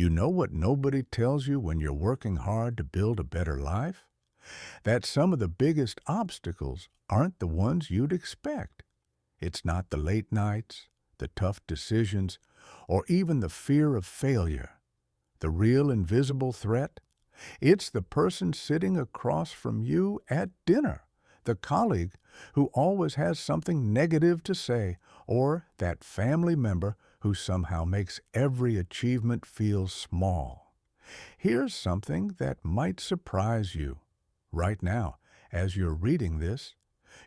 You know what nobody tells you when you're working hard to build a better life? That some of the biggest obstacles aren't the ones you'd expect. It's not the late nights, the tough decisions, or even the fear of failure. The real invisible threat? It's the person sitting across from you at dinner, the colleague who always has something negative to say, or that family member who somehow makes every achievement feel small. Here's something that might surprise you. Right now, as you're reading this,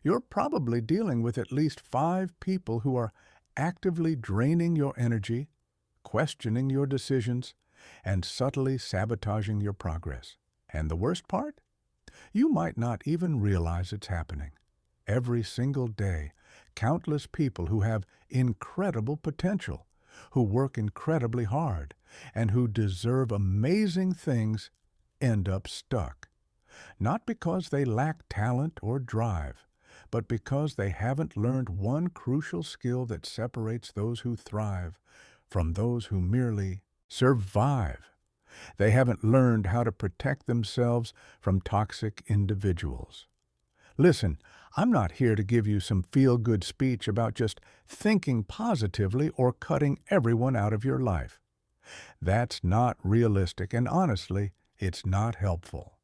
you're probably dealing with at least 5 people who are actively draining your energy, questioning your decisions, and subtly sabotaging your progress. And the worst part? You might not even realize it's happening. Every single day, countless people who have incredible potential, who work incredibly hard, and who deserve amazing things end up stuck. Not because they lack talent or drive, but because they haven't learned one crucial skill that separates those who thrive from those who merely survive. They haven't learned how to protect themselves from toxic individuals. Listen, I'm not here to give you some feel-good speech about just thinking positively or cutting everyone out of your life. That's not realistic, and honestly, it's not helpful.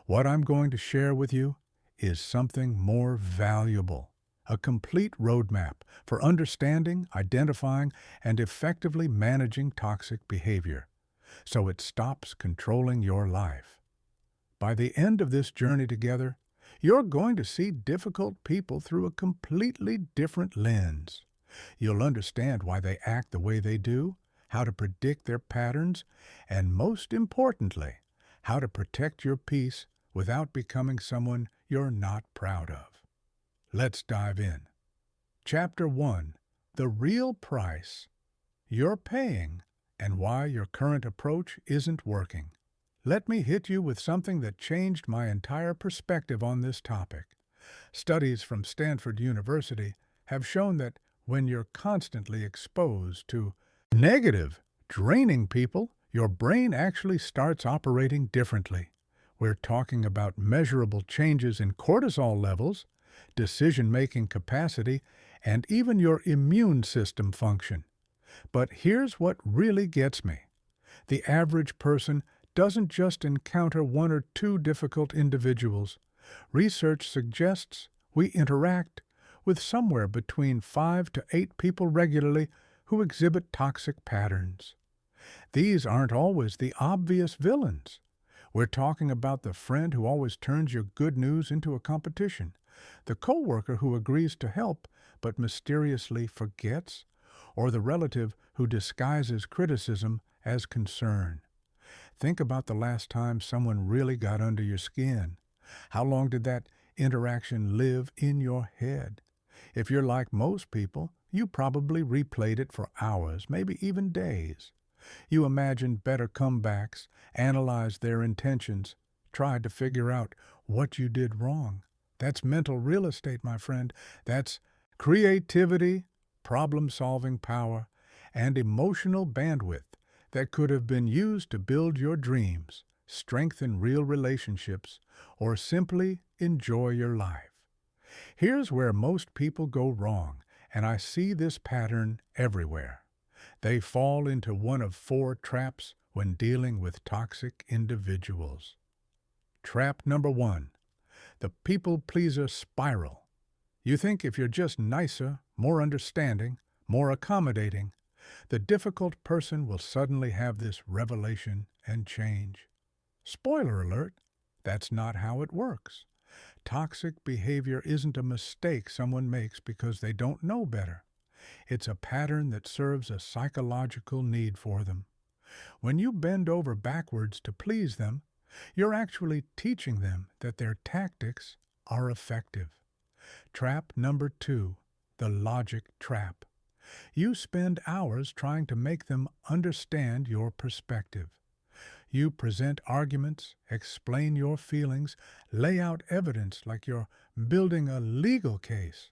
What I'm going to share with you is something more valuable, a complete roadmap for understanding, identifying, and effectively managing toxic behavior, so it stops controlling your life. By the end of this journey together, you're going to see difficult people through a completely different lens. You'll understand why they act the way they do, how to predict their patterns, and most importantly, how to protect your peace without becoming someone you're not proud of. Let's dive in. Chapter 1. The real price you're paying and why your current approach isn't working. Let me hit you with something that changed my entire perspective on this topic. Studies from Stanford University have shown that when you're constantly exposed to negative, draining people, your brain actually starts operating differently. We're talking about measurable changes in cortisol levels, decision-making capacity, and even your immune system function. But here's what really gets me. The average person doesn't just encounter 1 or 2 difficult individuals. Research suggests we interact with somewhere between 5 to 8 people regularly who exhibit toxic patterns. These aren't always the obvious villains. We're talking about the friend who always turns your good news into a competition, the coworker who agrees to help but mysteriously forgets, or the relative who disguises criticism as concern. Think about the last time someone really got under your skin. How long did that interaction live in your head? If you're like most people, you probably replayed it for hours, maybe even days. You imagined better comebacks, analyzed their intentions, tried to figure out what you did wrong. That's mental real estate, my friend. That's creativity, problem-solving power, and emotional bandwidth that could have been used to build your dreams, strengthen real relationships, or simply enjoy your life. Here's where most people go wrong, and I see this pattern everywhere. They fall into one of 4 traps when dealing with toxic individuals. Trap number 1, the people-pleaser spiral. You think if you're just nicer, more understanding, more accommodating, the difficult person will suddenly have this revelation and change. Spoiler alert, that's not how it works. Toxic behavior isn't a mistake someone makes because they don't know better. It's a pattern that serves a psychological need for them. When you bend over backwards to please them, you're actually teaching them that their tactics are effective. Trap number 2, the logic trap. You spend hours trying to make them understand your perspective. You present arguments, explain your feelings, lay out evidence like you're building a legal case.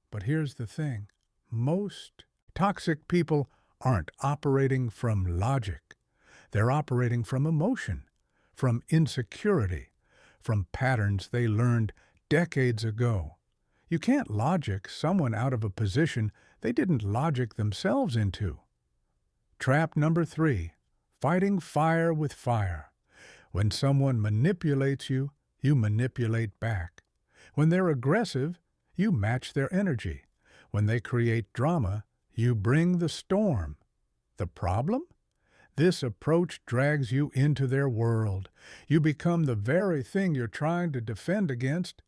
But here's the thing. Most toxic people aren't operating from logic. They're operating from emotion, from insecurity, from patterns they learned decades ago. You can't logic someone out of a position they didn't logic themselves into. Trap number 3, fighting fire with fire. When someone manipulates you, you manipulate back. When they're aggressive, you match their energy. When they create drama, you bring the storm. The problem? This approach drags you into their world. You become the very thing you're trying to defend against,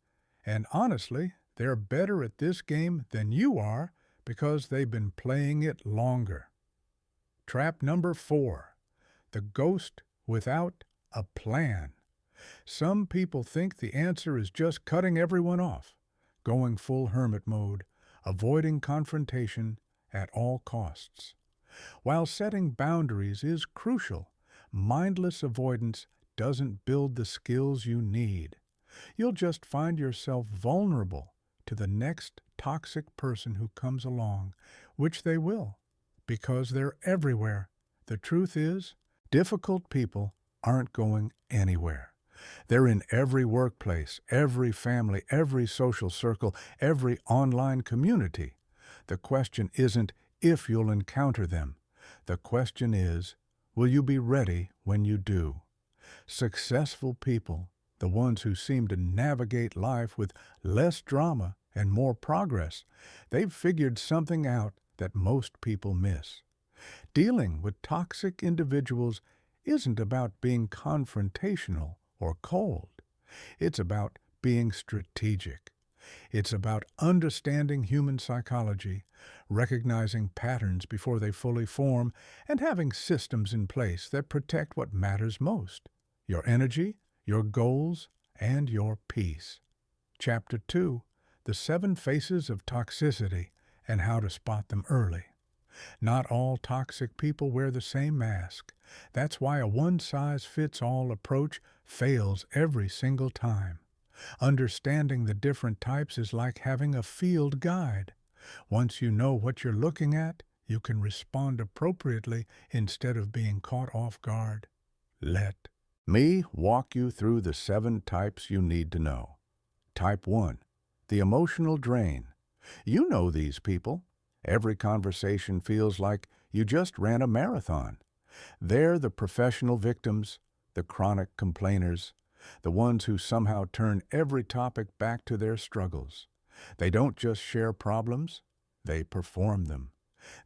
and honestly, they're better at this game than you are because they've been playing it longer. Trap number 4, the ghost without a plan. Some people think the answer is just cutting everyone off, going full hermit mode, avoiding confrontation at all costs. While setting boundaries is crucial, mindless avoidance doesn't build the skills you need. You'll just find yourself vulnerable to the next toxic person who comes along, which they will, because they're everywhere. The truth is, difficult people aren't going anywhere. They're in every workplace, every family, every social circle, every online community. The question isn't if you'll encounter them. The question is, will you be ready when you do? Successful people, the ones who seem to navigate life with less drama and more progress, they've figured something out that most people miss. Dealing with toxic individuals isn't about being confrontational or cold. It's about being strategic. It's about understanding human psychology, recognizing patterns before they fully form, and having systems in place that protect what matters most: your energy, your goals, and your peace. Chapter 2, The 7 Faces of Toxicity and How to Spot Them Early. Not all toxic people wear the same mask. That's why a one-size-fits-all approach fails every single time. Understanding the different types is like having a field guide. Once you know what you're looking at, you can respond appropriately instead of being caught off guard. Let me walk you through the 7 types you need to know. Type 1, the emotional drain. You know these people. Every conversation feels like you just ran a marathon. They're the professional victims, the chronic complainers, the ones who somehow turn every topic back to their struggles. They don't just share problems, they perform them.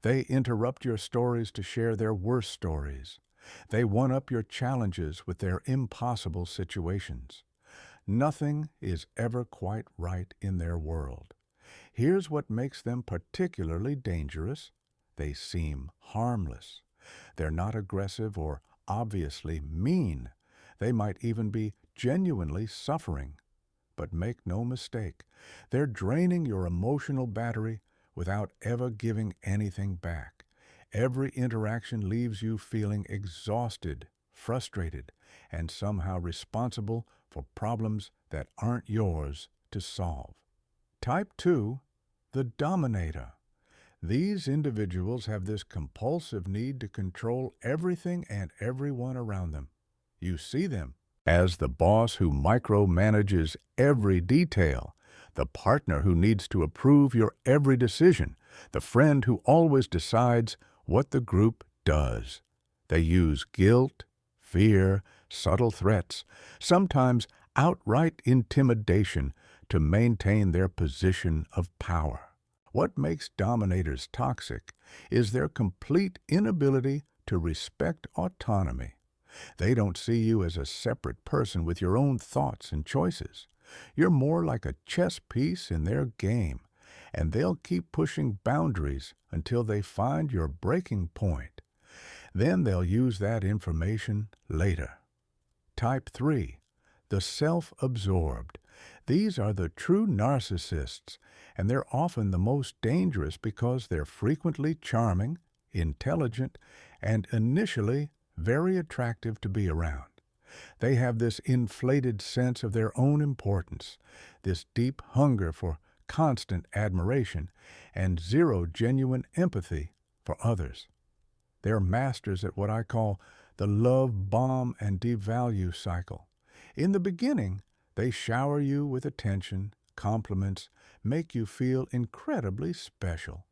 They interrupt your stories to share their worst stories. They one-up your challenges with their impossible situations. Nothing is ever quite right in their world. Here's what makes them particularly dangerous. They seem harmless. They're not aggressive or obviously mean. They might even be genuinely suffering. But make no mistake, they're draining your emotional battery without ever giving anything back. Every interaction leaves you feeling exhausted, frustrated, and somehow responsible for problems that aren't yours to solve. Type 2, the dominator. These individuals have this compulsive need to control everything and everyone around them. You see them as the boss who micromanages every detail, the partner who needs to approve your every decision, the friend who always decides what the group does. They use guilt, fear, subtle threats, sometimes outright intimidation to maintain their position of power. What makes dominators toxic is their complete inability to respect autonomy. They don't see you as a separate person with your own thoughts and choices. You're more like a chess piece in their game, and they'll keep pushing boundaries until they find your breaking point. Then they'll use that information later. Type 3, the self-absorbed. These are the true narcissists, and they're often the most dangerous because they're frequently charming, intelligent, and initially very attractive to be around. They have this inflated sense of their own importance, this deep hunger for constant admiration, and zero genuine empathy for others. They're masters at what I call the love bomb and devalue cycle. In the beginning, they shower you with attention, compliments, make you feel incredibly special.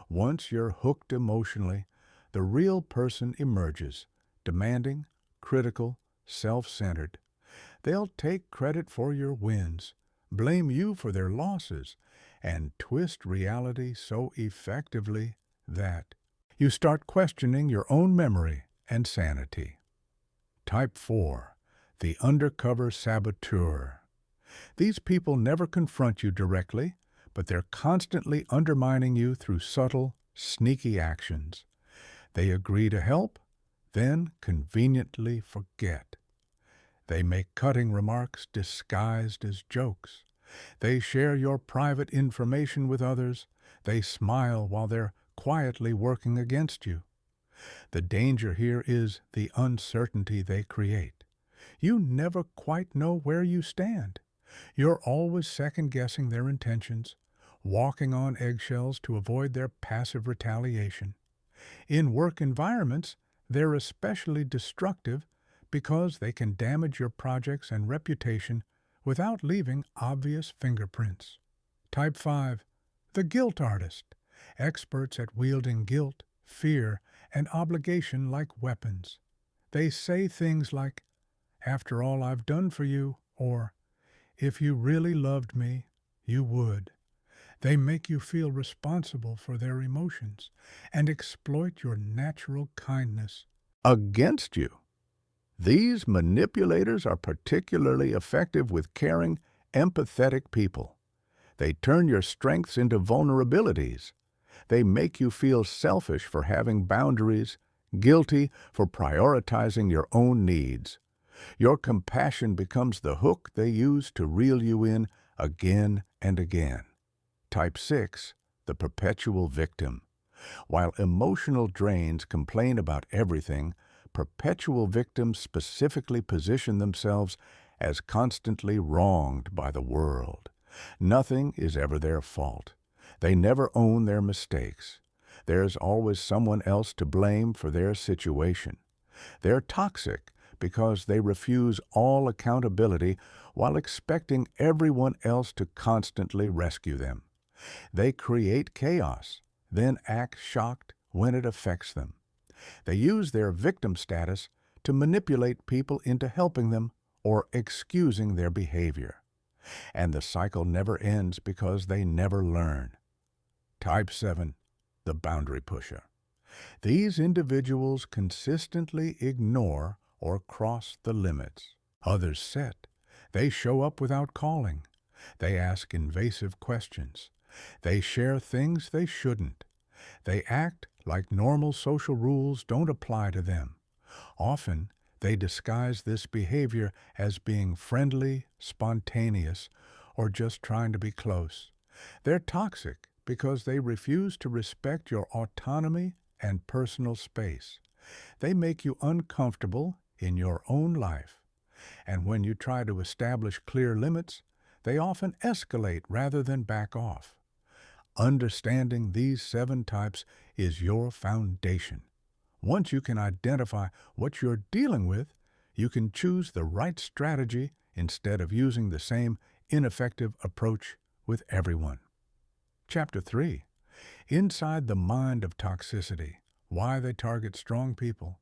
Once you're hooked emotionally, the real person emerges, demanding, critical, self-centered. They'll take credit for your wins, blame you for their losses, and twist reality so effectively that you start questioning your own memory and sanity. Type 4. The undercover saboteur. These people never confront you directly, but they're constantly undermining you through subtle, sneaky actions. They agree to help, then conveniently forget. They make cutting remarks disguised as jokes. They share your private information with others. They smile while they're quietly working against you. The danger here is the uncertainty they create. You never quite know where you stand. You're always second-guessing their intentions, walking on eggshells to avoid their passive retaliation. In work environments, they're especially destructive because they can damage your projects and reputation without leaving obvious fingerprints. Type 5. The guilt artist. Experts at wielding guilt, fear, and obligation like weapons. They say things like, "After all I've done for you," or "If you really loved me, you would." They make you feel responsible for their emotions and exploit your natural kindness against you. These manipulators are particularly effective with caring, empathetic people. They turn your strengths into vulnerabilities. They make you feel selfish for having boundaries, guilty for prioritizing your own needs. Your compassion becomes the hook they use to reel you in again and again. Type 6. The perpetual victim. While emotional drains complain about everything, perpetual victims specifically position themselves as constantly wronged by the world. Nothing is ever their fault. They never own their mistakes. There's always someone else to blame for their situation. They're toxic because they refuse all accountability while expecting everyone else to constantly rescue them. They create chaos, then act shocked when it affects them. They use their victim status to manipulate people into helping them or excusing their behavior. And the cycle never ends because they never learn. Type 7. The boundary pusher. These individuals consistently ignore or cross the limits others set. They show up without calling. They ask invasive questions. They share things they shouldn't. They act like normal social rules don't apply to them. Often, they disguise this behavior as being friendly, spontaneous, or just trying to be close. They're toxic because they refuse to respect your autonomy and personal space. They make you uncomfortable in your own life. And when you try to establish clear limits, they often escalate rather than back off. Understanding these 7 types is your foundation. Once you can identify what you're dealing with, you can choose the right strategy instead of using the same ineffective approach with everyone. Chapter 3. Inside the Mind of Toxicity, Why They Target Strong People.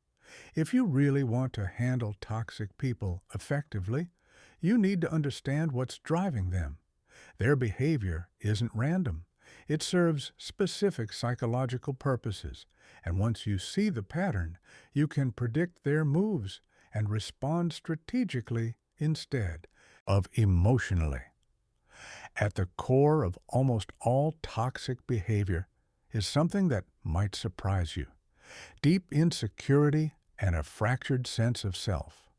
If you really want to handle toxic people effectively, you need to understand what's driving them. Their behavior isn't random. It serves specific psychological purposes, and once you see the pattern, you can predict their moves and respond strategically instead of emotionally. At the core of almost all toxic behavior is something that might surprise you: deep insecurity and a fractured sense of self.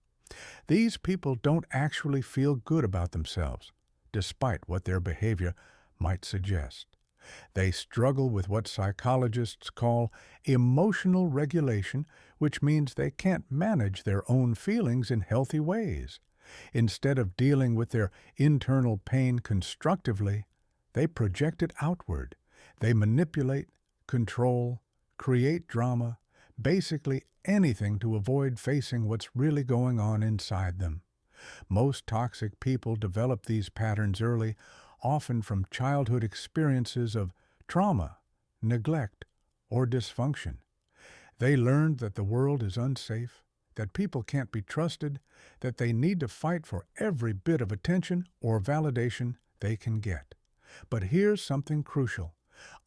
These people don't actually feel good about themselves, despite what their behavior might suggest. They struggle with what psychologists call emotional regulation, which means they can't manage their own feelings in healthy ways. Instead of dealing with their internal pain constructively, they project it outward. They manipulate, control, create drama, basically anything to avoid facing what's really going on inside them. Most toxic people develop these patterns early, often from childhood experiences of trauma, neglect, or dysfunction. They learned that the world is unsafe, that people can't be trusted, that they need to fight for every bit of attention or validation they can get. But here's something crucial.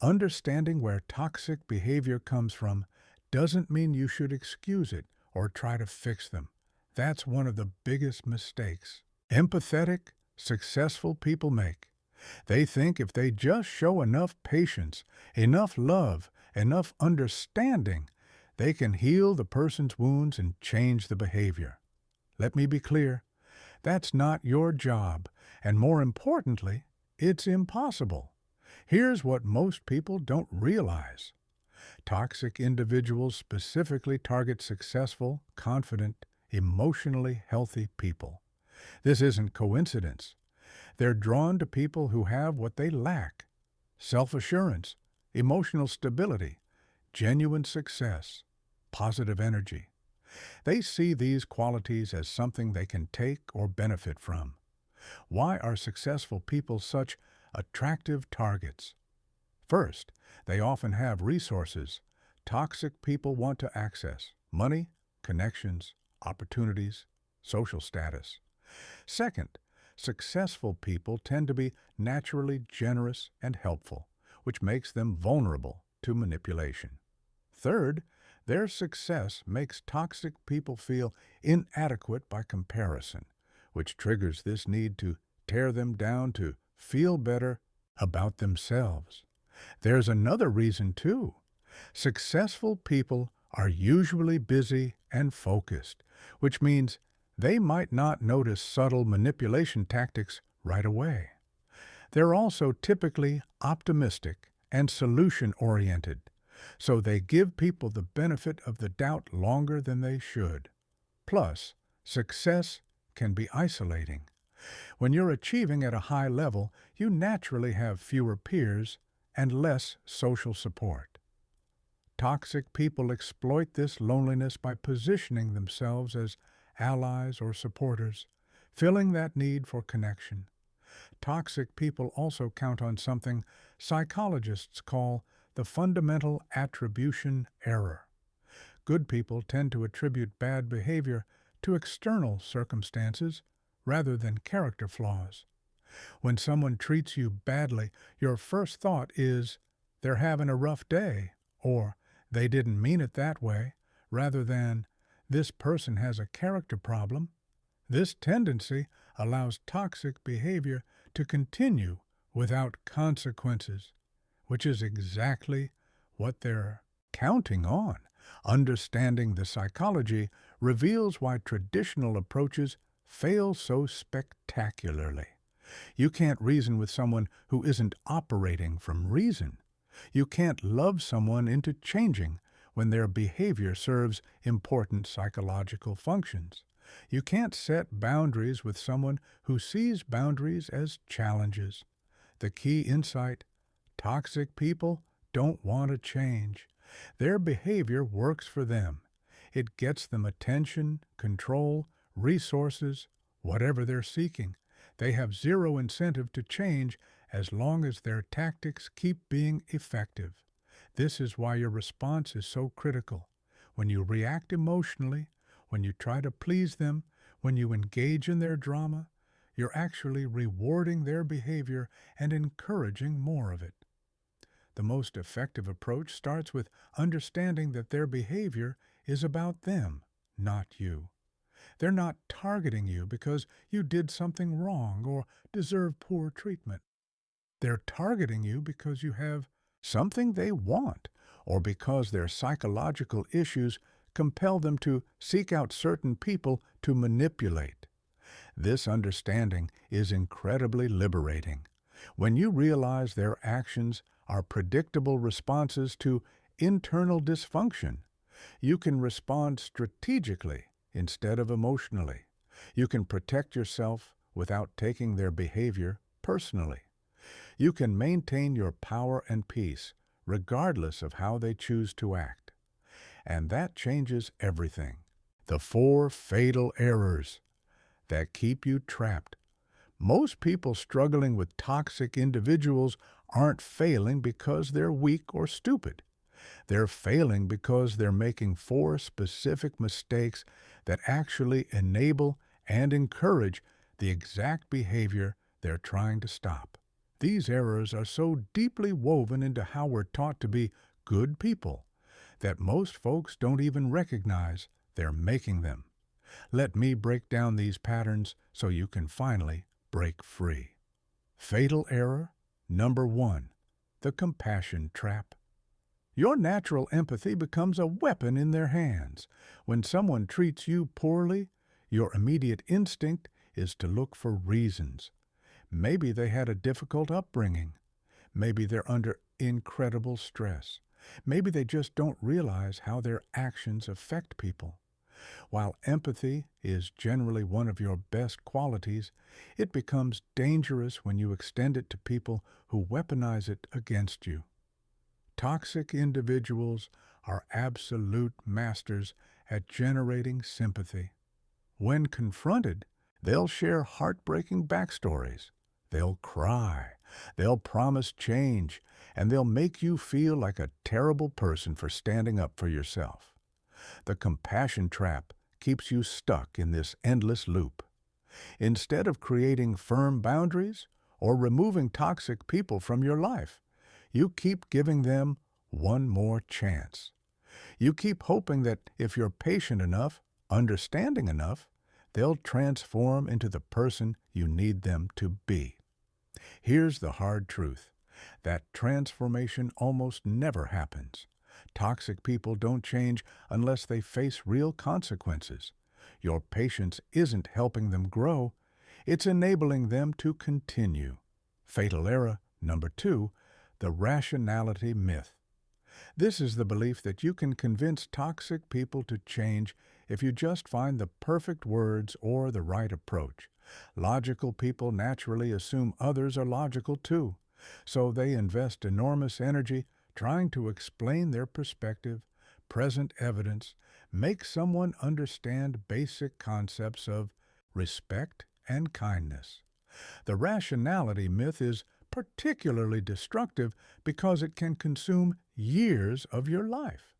Understanding where toxic behavior comes from doesn't mean you should excuse it or try to fix them. That's one of the biggest mistakes empathetic, successful people make. They think if they just show enough patience, enough love, enough understanding, they can heal the person's wounds and change the behavior. Let me be clear, that's not your job, and more importantly, it's impossible. Here's what most people don't realize. Toxic individuals specifically target successful, confident, emotionally healthy people. This isn't coincidence. They're drawn to people who have what they lack: self-assurance, emotional stability, genuine success, positive energy. They see these qualities as something they can take or benefit from. Why are successful people such attractive targets? First, they often have resources toxic people want to access: money, connections, opportunities, social status. Second, successful people tend to be naturally generous and helpful, which makes them vulnerable to manipulation. Third, their success makes toxic people feel inadequate by comparison, which triggers this need to tear them down to feel better about themselves. There's another reason, too. Successful people are usually busy and focused, which means they might not notice subtle manipulation tactics right away. They're also typically optimistic and solution-oriented, so they give people the benefit of the doubt longer than they should. Plus, success can be isolating. When you're achieving at a high level, you naturally have fewer peers and less social support. Toxic people exploit this loneliness by positioning themselves as allies or supporters, filling that need for connection. Toxic people also count on something psychologists call the fundamental attribution error. Good people tend to attribute bad behavior to external circumstances rather than character flaws. When someone treats you badly, your first thought is, they're having a rough day, or they didn't mean it that way, rather than, this person has a character problem. This tendency allows toxic behavior to continue without consequences, which is exactly what they're counting on. Understanding the psychology reveals why traditional approaches fail so spectacularly. You can't reason with someone who isn't operating from reason. You can't love someone into changing when their behavior serves important psychological functions. You can't set boundaries with someone who sees boundaries as challenges. The key insight: toxic people don't want to change. Their behavior works for them. It gets them attention, control, resources, whatever they're seeking. They have zero incentive to change as long as their tactics keep being effective. This is why your response is so critical. When you react emotionally, when you try to please them, when you engage in their drama, you're actually rewarding their behavior and encouraging more of it. The most effective approach starts with understanding that their behavior is about them, not you. They're not targeting you because you did something wrong or deserve poor treatment. They're targeting you because you have something they want, or because their psychological issues compel them to seek out certain people to manipulate. This understanding is incredibly liberating. When you realize their actions are predictable responses to internal dysfunction, you can respond strategically instead of emotionally. You can protect yourself without taking their behavior personally. You can maintain your power and peace regardless of how they choose to act. and that changes everything. The 4 fatal errors that keep you trapped. Most people struggling with toxic individuals aren't failing because they're weak or stupid. They're failing because they're making 4 specific mistakes that actually enable and encourage the exact behavior they're trying to stop. These errors are so deeply woven into how we're taught to be good people that most folks don't even recognize they're making them. Let me break down these patterns so you can finally break free. Fatal error number 1, the compassion trap. Your natural empathy becomes a weapon in their hands. When someone treats you poorly, your immediate instinct is to look for reasons. Maybe they had a difficult upbringing. Maybe they're under incredible stress. Maybe they just don't realize how their actions affect people. While empathy is generally one of your best qualities, it becomes dangerous when you extend it to people who weaponize it against you. Toxic individuals are absolute masters at generating sympathy. When confronted, they'll share heartbreaking backstories. They'll cry. They'll promise change. And they'll make you feel like a terrible person for standing up for yourself. The compassion trap keeps you stuck in this endless loop. Instead of creating firm boundaries or removing toxic people from your life, you keep giving them one more chance. You keep hoping that if you're patient enough, understanding enough, they'll transform into the person you need them to be. Here's the hard truth. That transformation almost never happens. Toxic people don't change unless they face real consequences. Your patience isn't helping them grow, it's enabling them to continue. Fatal error number 2, the rationality myth. This is the belief that you can convince toxic people to change if you just find the perfect words or the right approach. Logical people naturally assume others are logical too, so they invest enormous energy trying to explain their perspective, present evidence, make someone understand basic concepts of respect and kindness. The rationality myth is particularly destructive because it can consume years of your life.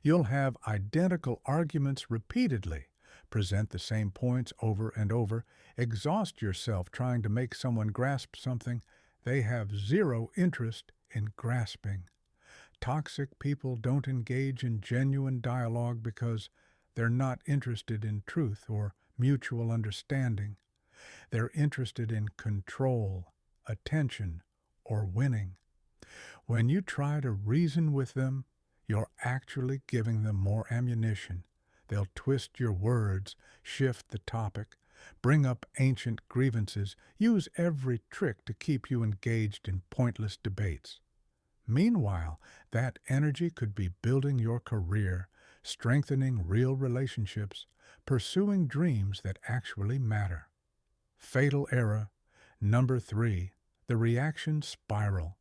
You'll have identical arguments repeatedly, present the same points over and over, exhaust yourself trying to make someone grasp something they have zero interest in grasping. Toxic people don't engage in genuine dialogue because they're not interested in truth or mutual understanding. They're interested in control, attention, or winning. When you try to reason with them, you're actually giving them more ammunition. They'll twist your words, shift the topic, bring up ancient grievances, use every trick to keep you engaged in pointless debates. Meanwhile, that energy could be building your career, strengthening real relationships, pursuing dreams that actually matter. Fatal error number 3, the reaction spiral.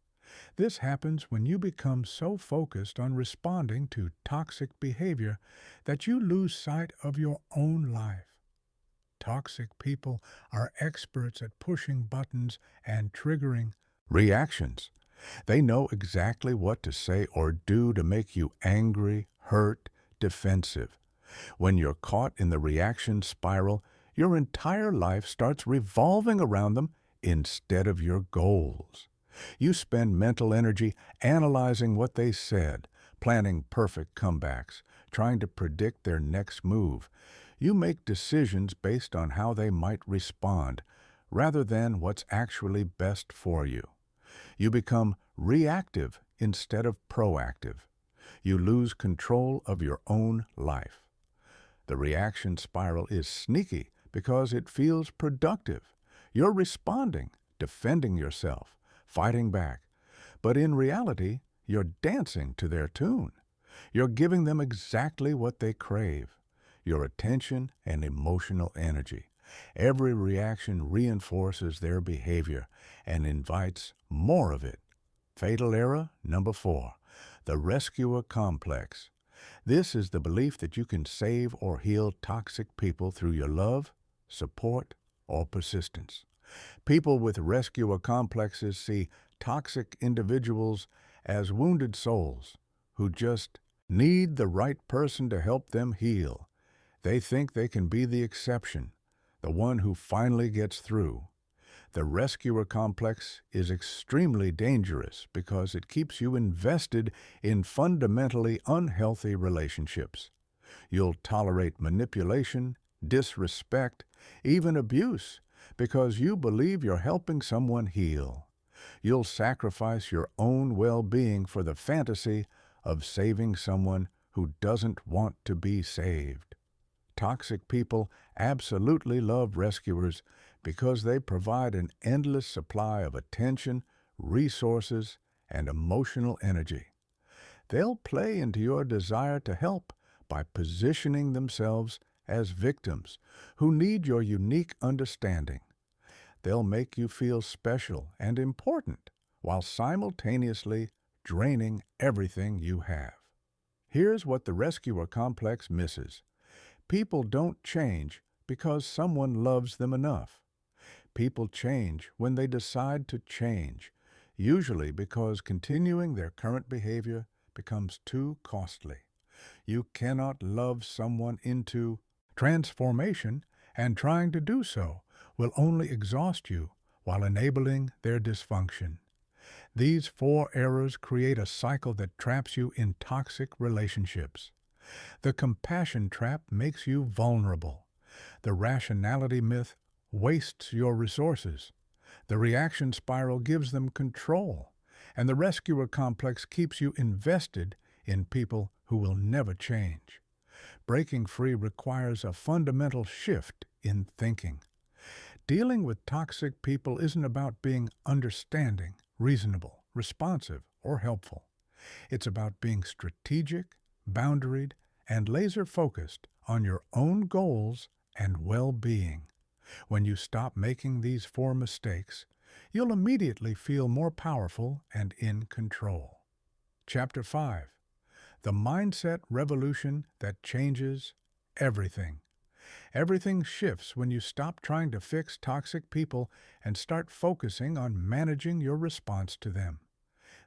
This happens when you become so focused on responding to toxic behavior that you lose sight of your own life. Toxic people are experts at pushing buttons and triggering reactions. They know exactly what to say or do to make you angry, hurt, defensive. When you're caught in the reaction spiral, your entire life starts revolving around them instead of your goals. You spend mental energy analyzing what they said, planning perfect comebacks, trying to predict their next move. You make decisions based on how they might respond, rather than what's actually best for you. You become reactive instead of proactive. You lose control of your own life. The reaction spiral is sneaky because it feels productive. You're responding, defending yourself, fighting back. But in reality, you're dancing to their tune. You're giving them exactly what they crave, your attention and emotional energy. Every reaction reinforces their behavior and invites more of it. Fatal error number 4, the rescuer complex. This is the belief that you can save or heal toxic people through your love, support, or persistence. People with rescuer complexes see toxic individuals as wounded souls who just need the right person to help them heal. They think they can be the exception, the one who finally gets through. The rescuer complex is extremely dangerous because it keeps you invested in fundamentally unhealthy relationships. You'll tolerate manipulation, disrespect, even abuse because you believe you're helping someone heal. You'll sacrifice your own well-being for the fantasy of saving someone who doesn't want to be saved. Toxic people absolutely love rescuers because they provide an endless supply of attention, resources, and emotional energy. They'll play into your desire to help by positioning themselves as victims who need your unique understanding. They'll make you feel special and important while simultaneously draining everything you have. Here's what the rescuer complex misses. People don't change because someone loves them enough. People change when they decide to change, usually because continuing their current behavior becomes too costly. You cannot love someone into transformation, and trying to do so will only exhaust you while enabling their dysfunction. These four errors create a cycle that traps you in toxic relationships. The compassion trap makes you vulnerable. The rationality myth wastes your resources. The reaction spiral gives them control. And the rescuer complex keeps you invested in people who will never change. Breaking free requires a fundamental shift in thinking. Dealing with toxic people isn't about being understanding, reasonable, responsive, or helpful. It's about being strategic, boundaried, and laser-focused on your own goals and well-being. When you stop making these four mistakes, you'll immediately feel more powerful and in control. Chapter 5. The Mindset Revolution That Changes Everything. Everything shifts when you stop trying to fix toxic people and start focusing on managing your response to them.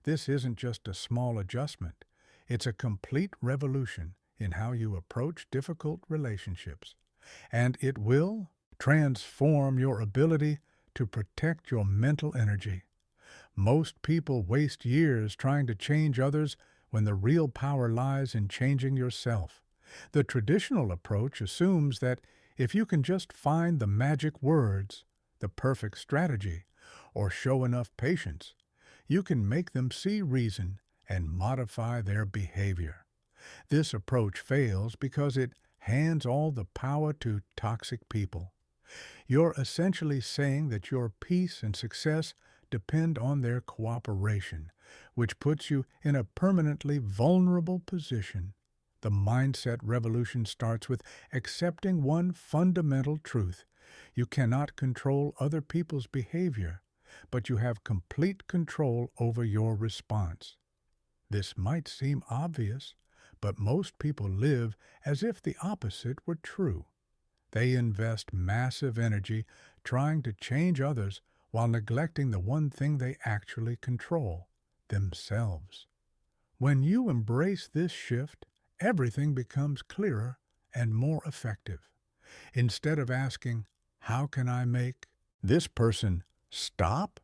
This isn't just a small adjustment. It's a complete revolution in how you approach difficult relationships. And it will transform your ability to protect your mental energy. Most people waste years trying to change others when the real power lies in changing yourself. The traditional approach assumes that if you can just find the magic words, the perfect strategy, or show enough patience, you can make them see reason and modify their behavior. This approach fails because it hands all the power to toxic people. You're essentially saying that your peace and success depend on their cooperation, which puts you in a permanently vulnerable position. The mindset revolution starts with accepting one fundamental truth. You cannot control other people's behavior, but you have complete control over your response. This might seem obvious, but most people live as if the opposite were true. They invest massive energy trying to change others while neglecting the one thing they actually control, themselves. When you embrace this shift, everything becomes clearer and more effective. Instead of asking, "How can I make this person stop?"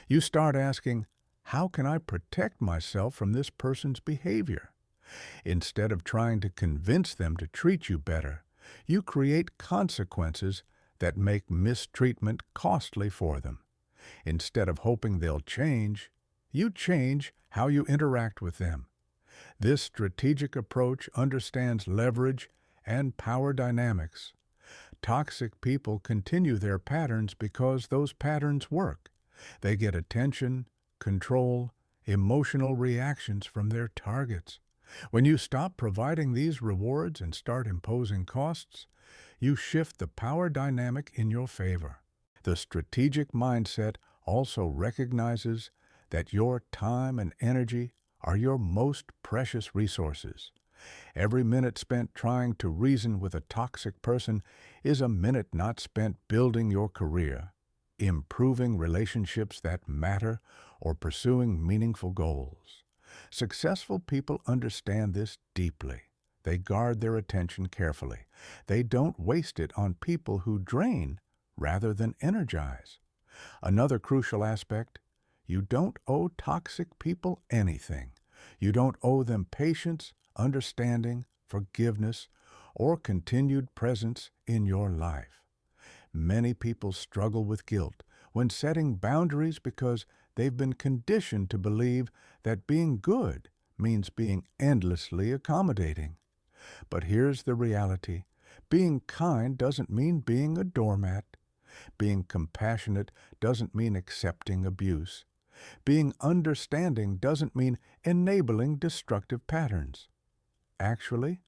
you start asking, "How can I protect myself from this person's behavior?" Instead of trying to convince them to treat you better, you create consequences that make mistreatment costly for them. Instead of hoping they'll change, you change how you interact with them. This strategic approach understands leverage and power dynamics. Toxic people continue their patterns because those patterns work. They get attention, control, emotional reactions from their targets. When you stop providing these rewards and start imposing costs, you shift the power dynamic in your favor. The strategic mindset also recognizes that your time and energy are your most precious resources. Every minute spent trying to reason with a toxic person is a minute not spent building your career, improving relationships that matter, or pursuing meaningful goals. Successful people understand this deeply. They guard their attention carefully. They don't waste it on people who drain rather than energize. Another crucial aspect: you don't owe toxic people anything. You don't owe them patience, understanding, forgiveness, or continued presence in your life. Many people struggle with guilt when setting boundaries because they've been conditioned to believe that being good means being endlessly accommodating. But here's the reality: being kind doesn't mean being a doormat. Being compassionate doesn't mean accepting abuse. Being understanding doesn't mean enabling destructive patterns. Actually,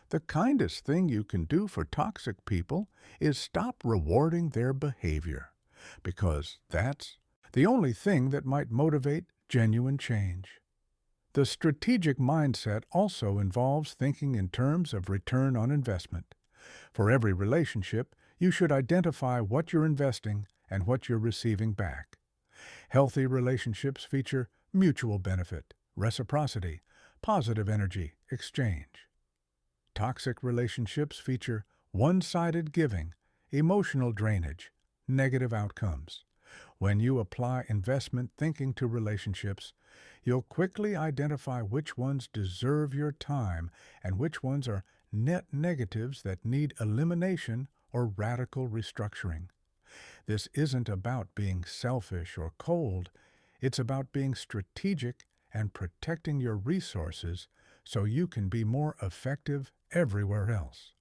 the kindest thing you can do for toxic people is stop rewarding their behavior, because that's the only thing that might motivate genuine change. The strategic mindset also involves thinking in terms of return on investment. For every relationship, you should identify what you're investing and what you're receiving back. Healthy relationships feature mutual benefit, reciprocity, positive energy, exchange. Toxic relationships feature one-sided giving, emotional drainage, negative outcomes. When you apply investment thinking to relationships, you'll quickly identify which ones deserve your time and which ones are net negatives that need elimination or radical restructuring. This isn't about being selfish or cold. It's about being strategic and protecting your resources so you can be more effective everywhere else.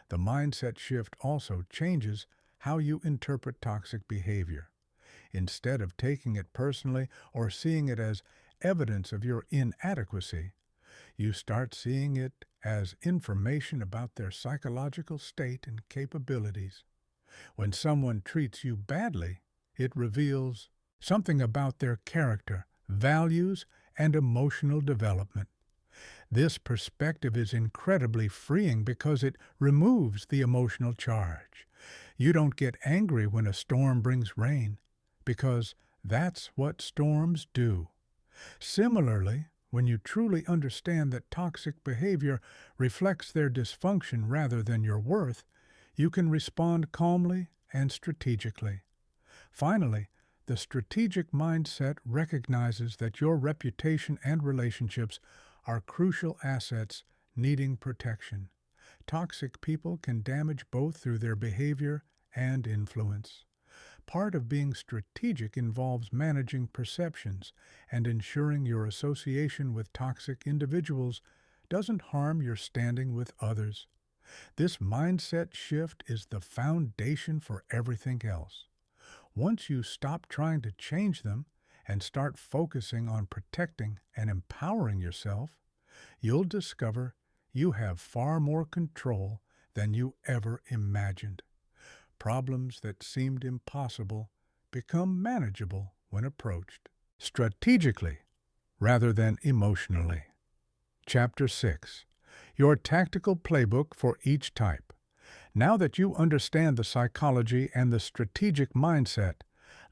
The mindset shift also changes how you interpret toxic behavior. Instead of taking it personally or seeing it as evidence of your inadequacy, you start seeing it as information about their psychological state and capabilities. When someone treats you badly, it reveals something about their character, values, and emotional development. This perspective is incredibly freeing because it removes the emotional charge. You don't get angry when a storm brings rain, because that's what storms do. Similarly, when you truly understand that toxic behavior reflects their dysfunction rather than your worth, you can respond calmly and strategically. Finally, the strategic mindset recognizes that your reputation and relationships are crucial assets needing protection. Toxic people can damage both through their behavior and influence. Part of being strategic involves managing perceptions and ensuring your association with toxic individuals doesn't harm your standing with others. This mindset shift is the foundation for everything else. Once you stop trying to change them and start focusing on protecting and empowering yourself, you'll discover you have far more control than you ever imagined. Problems that seemed impossible become manageable when approached strategically rather than emotionally. Chapter 6. Your tactical playbook for each type. Now that you understand the psychology and the strategic mindset,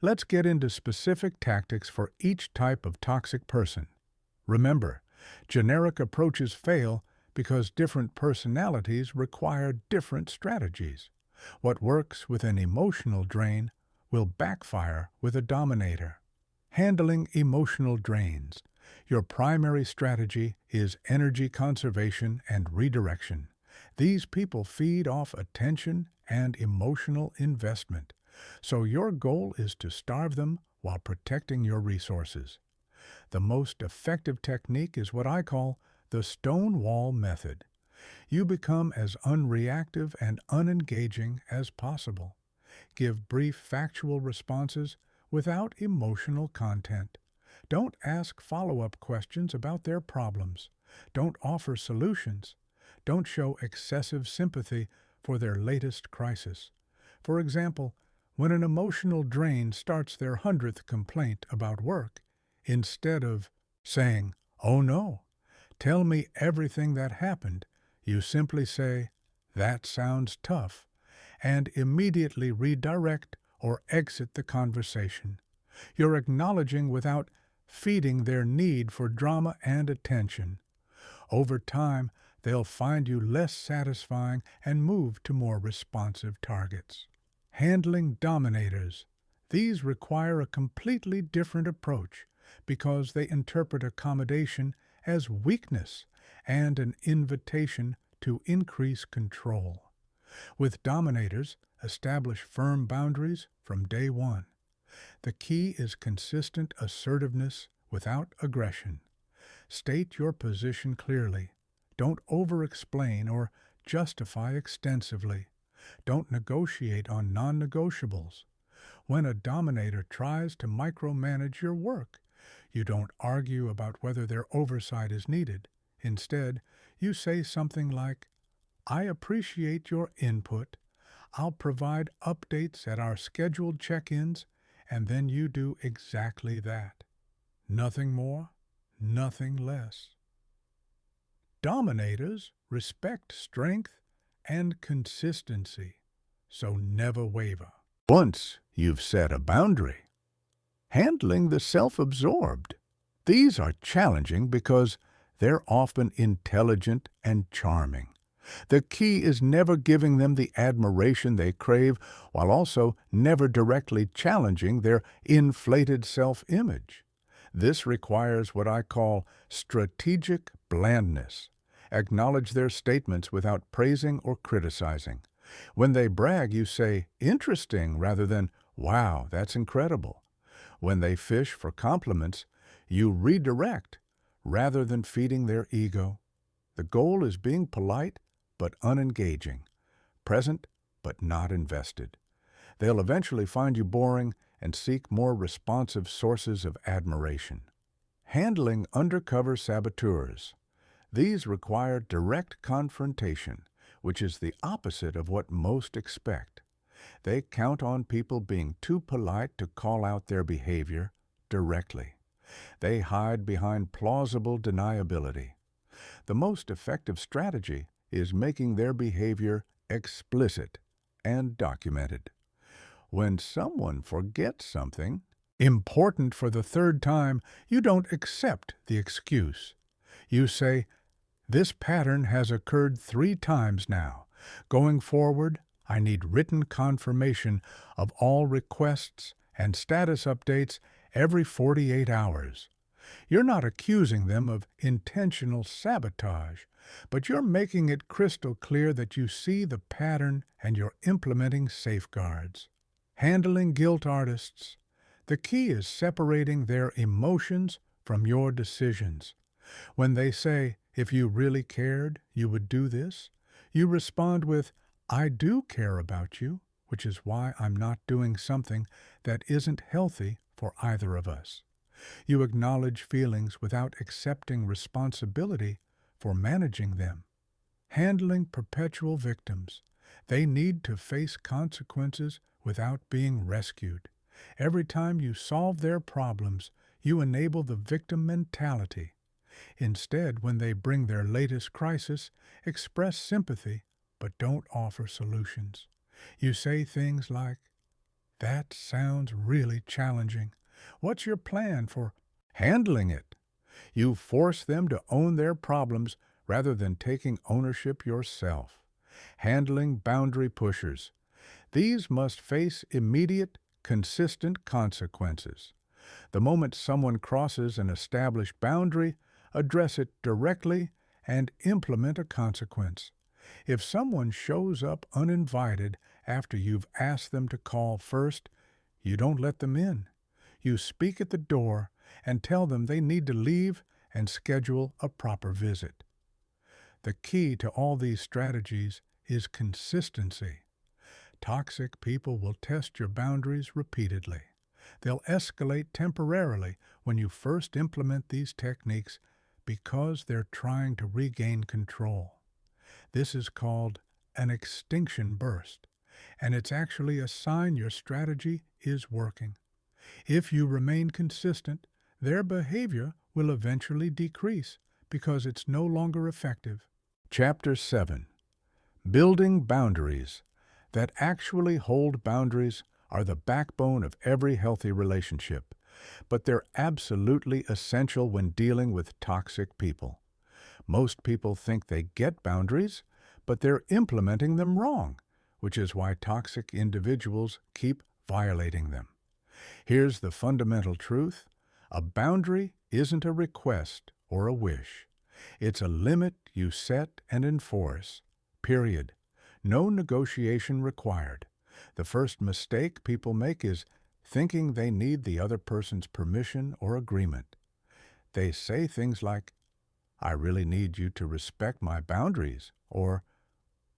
let's get into specific tactics for each type of toxic person. Remember, generic approaches fail because different personalities require different strategies. What works with an emotional drain will backfire with a dominator. Handling emotional drains. Your primary strategy is energy conservation and redirection. These people feed off attention and emotional investment, so your goal is to starve them while protecting your resources. The most effective technique is what I call the Stonewall method. You become as unreactive and unengaging as possible. Give brief factual responses without emotional content. Don't ask follow-up questions about their problems. Don't offer solutions. Don't show excessive sympathy for their latest crisis. For example, when an emotional drain starts their 100th complaint about work, instead of saying, "Oh no," Tell me everything that happened. You simply say, "That sounds tough," and immediately redirect or exit the conversation. You're acknowledging without feeding their need for drama and attention. Over time, they'll find you less satisfying and move to more responsive targets. Handling dominators. These require a completely different approach because they interpret accommodation as weakness and an invitation to increase control. With dominators, establish firm boundaries from day one. The key is consistent assertiveness without aggression. State your position clearly. Don't over-explain or justify extensively. Don't negotiate on non-negotiables. When a dominator tries to micromanage your work, you don't argue about whether their oversight is needed. Instead, you say something like, "I appreciate your input. I'll provide updates at our scheduled check-ins," and then you do exactly that. Nothing more, nothing less. Dominators respect strength and consistency, so never waver. Once you've set a boundary, handling the self-absorbed. These are challenging because they're often intelligent and charming. The key is never giving them the admiration they crave while also never directly challenging their inflated self-image. This requires what I call strategic blandness. Acknowledge their statements without praising or criticizing. When they brag, you say, "Interesting," rather than, "Wow, that's incredible." When they fish for compliments, you redirect rather than feeding their ego. The goal is being polite but unengaging, present but not invested. They'll eventually find you boring and seek more responsive sources of admiration. Handling undercover saboteurs. These require direct confrontation, which is the opposite of what most expect. They count on people being too polite to call out their behavior directly. They hide behind plausible deniability. The most effective strategy is making their behavior explicit and documented. When someone forgets something important for the third time, you don't accept the excuse. You say, "This pattern has occurred 3 times now. Going forward, I need written confirmation of all requests and status updates every 48 hours. You're not accusing them of intentional sabotage, but you're making it crystal clear that you see the pattern and you're implementing safeguards. Handling guilt artists. The key is separating their emotions from your decisions. When they say, "If you really cared, you would do this," you respond with, "I do care about you, which is why I'm not doing something that isn't healthy for either of us." You acknowledge feelings without accepting responsibility for managing them. Handling perpetual victims. They need to face consequences without being rescued. Every time you solve their problems, you enable the victim mentality. Instead, when they bring their latest crisis, express sympathy but don't offer solutions. You say things like, "That sounds really challenging. What's your plan for handling it?" You force them to own their problems rather than taking ownership yourself. Handling boundary pushers. These must face immediate, consistent consequences. The moment someone crosses an established boundary, address it directly and implement a consequence. If someone shows up uninvited after you've asked them to call first, you don't let them in. You speak at the door and tell them they need to leave and schedule a proper visit. The key to all these strategies is consistency. Toxic people will test your boundaries repeatedly. They'll escalate temporarily when you first implement these techniques because they're trying to regain control. This is called an extinction burst, and it's actually a sign your strategy is working. If you remain consistent, their behavior will eventually decrease because it's no longer effective. Chapter 7. Building Boundaries that actually hold boundaries are the backbone of every healthy relationship, but they're absolutely essential when dealing with toxic people. Most people think they get boundaries, but they're implementing them wrong, which is why toxic individuals keep violating them. Here's the fundamental truth. A boundary isn't a request or a wish. It's a limit you set and enforce. Period. No negotiation required. The first mistake people make is thinking they need the other person's permission or agreement. They say things like, "I really need you to respect my boundaries," or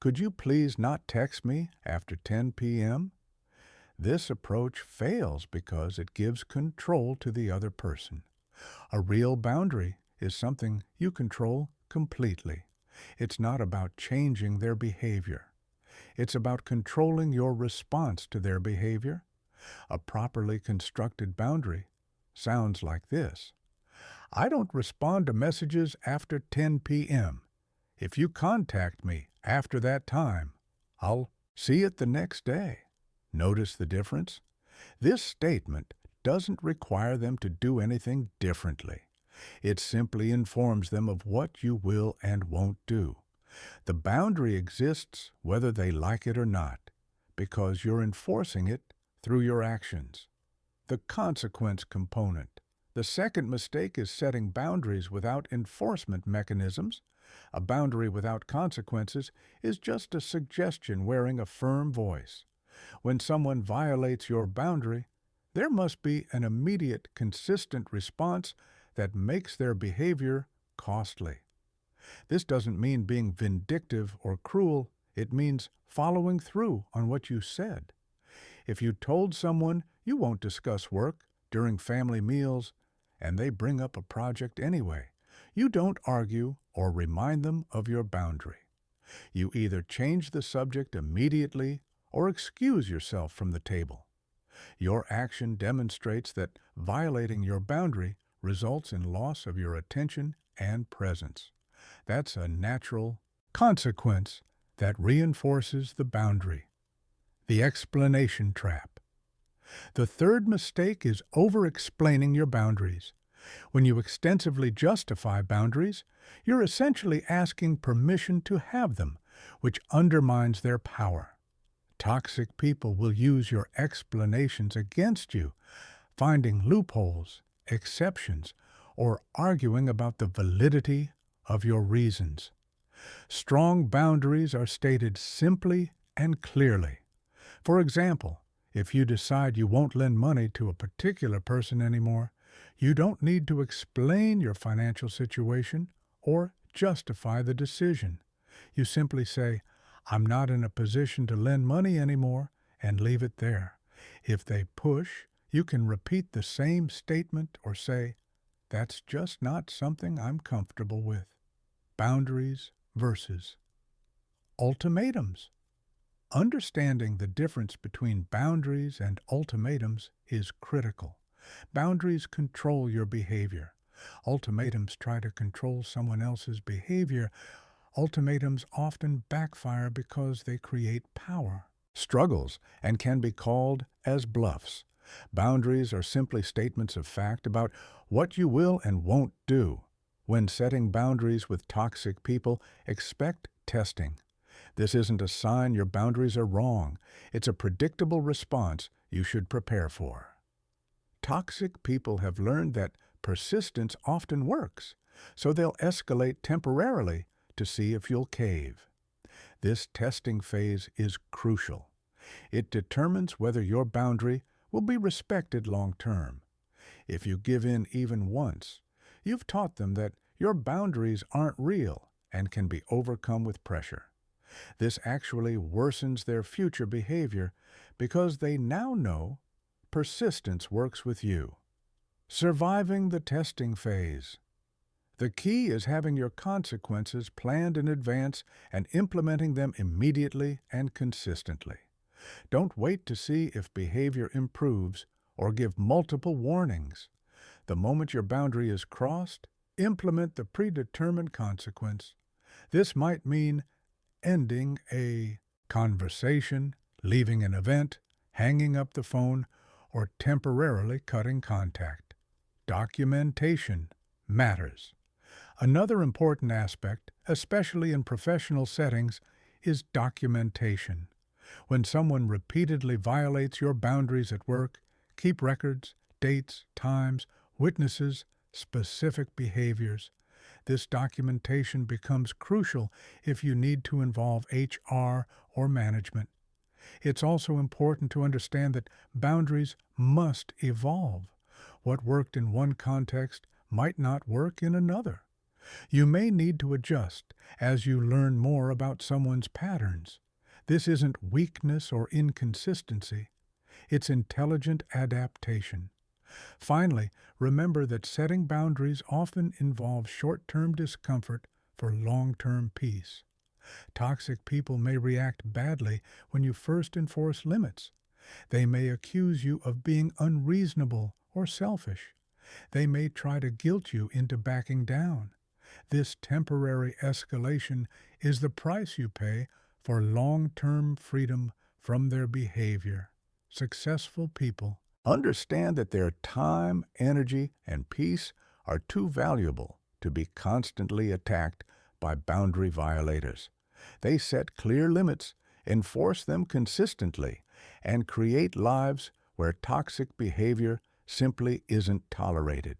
"Could you please not text me after 10 p.m.?" This approach fails because it gives control to the other person. A real boundary is something you control completely. It's not about changing their behavior. It's about controlling your response to their behavior. A properly constructed boundary sounds like this. "I don't respond to messages after 10 p.m. If you contact me after that time, I'll see it the next day." Notice the difference? This statement doesn't require them to do anything differently. It simply informs them of what you will and won't do. The boundary exists whether they like it or not, because you're enforcing it through your actions. The consequence component. The second mistake is setting boundaries without enforcement mechanisms. A boundary without consequences is just a suggestion wearing a firm voice. When someone violates your boundary, there must be an immediate, consistent response that makes their behavior costly. This doesn't mean being vindictive or cruel. It means following through on what you said. If you told someone you won't discuss work during family meals and they bring up a project anyway, you don't argue or remind them of your boundary. You either change the subject immediately or excuse yourself from the table. Your action demonstrates that violating your boundary results in loss of your attention and presence. That's a natural consequence that reinforces the boundary. The explanation trap. The third mistake is over-explaining your boundaries. When you extensively justify boundaries, you're essentially asking permission to have them, which undermines their power. Toxic people will use your explanations against you, finding loopholes, exceptions, or arguing about the validity of your reasons. Strong boundaries are stated simply and clearly. For example, if you decide you won't lend money to a particular person anymore, you don't need to explain your financial situation or justify the decision. You simply say, "I'm not in a position to lend money anymore," and leave it there. If they push, you can repeat the same statement or say, "That's just not something I'm comfortable with." Boundaries versus ultimatums. Understanding the difference between boundaries and ultimatums is critical. Boundaries control your behavior. Ultimatums try to control someone else's behavior. Ultimatums often backfire because they create power, struggles, and can be called as bluffs. Boundaries are simply statements of fact about what you will and won't do. When setting boundaries with toxic people, expect testing. This isn't a sign your boundaries are wrong. It's a predictable response you should prepare for. Toxic people have learned that persistence often works, so they'll escalate temporarily to see if you'll cave. This testing phase is crucial. It determines whether your boundary will be respected long term. If you give in even once, you've taught them that your boundaries aren't real and can be overcome with pressure. This actually worsens their future behavior because they now know persistence works with you. Surviving the testing phase. The key is having your consequences planned in advance and implementing them immediately and consistently. Don't wait to see if behavior improves or give multiple warnings. The moment your boundary is crossed, Implement the predetermined consequence. This might mean ending a conversation, leaving an event, hanging up the phone, or temporarily cutting contact. Documentation matters. Another important aspect, especially in professional settings, is documentation. When someone repeatedly violates your boundaries at work, keep records, dates, times, witnesses, specific behaviors. This documentation becomes crucial if you need to involve HR or management. It's also important to understand that boundaries must evolve. What worked in one context might not work in another. You may need to adjust as you learn more about someone's patterns. This isn't weakness or inconsistency. It's intelligent adaptation. Finally, remember that setting boundaries often involves short-term discomfort for long-term peace. Toxic people may react badly when you first enforce limits. They may accuse you of being unreasonable or selfish. They may try to guilt you into backing down. This temporary escalation is the price you pay for long-term freedom from their behavior. Successful people understand that their time, energy, and peace are too valuable to be constantly attacked by boundary violators. They set clear limits, enforce them consistently, and create lives where toxic behavior simply isn't tolerated.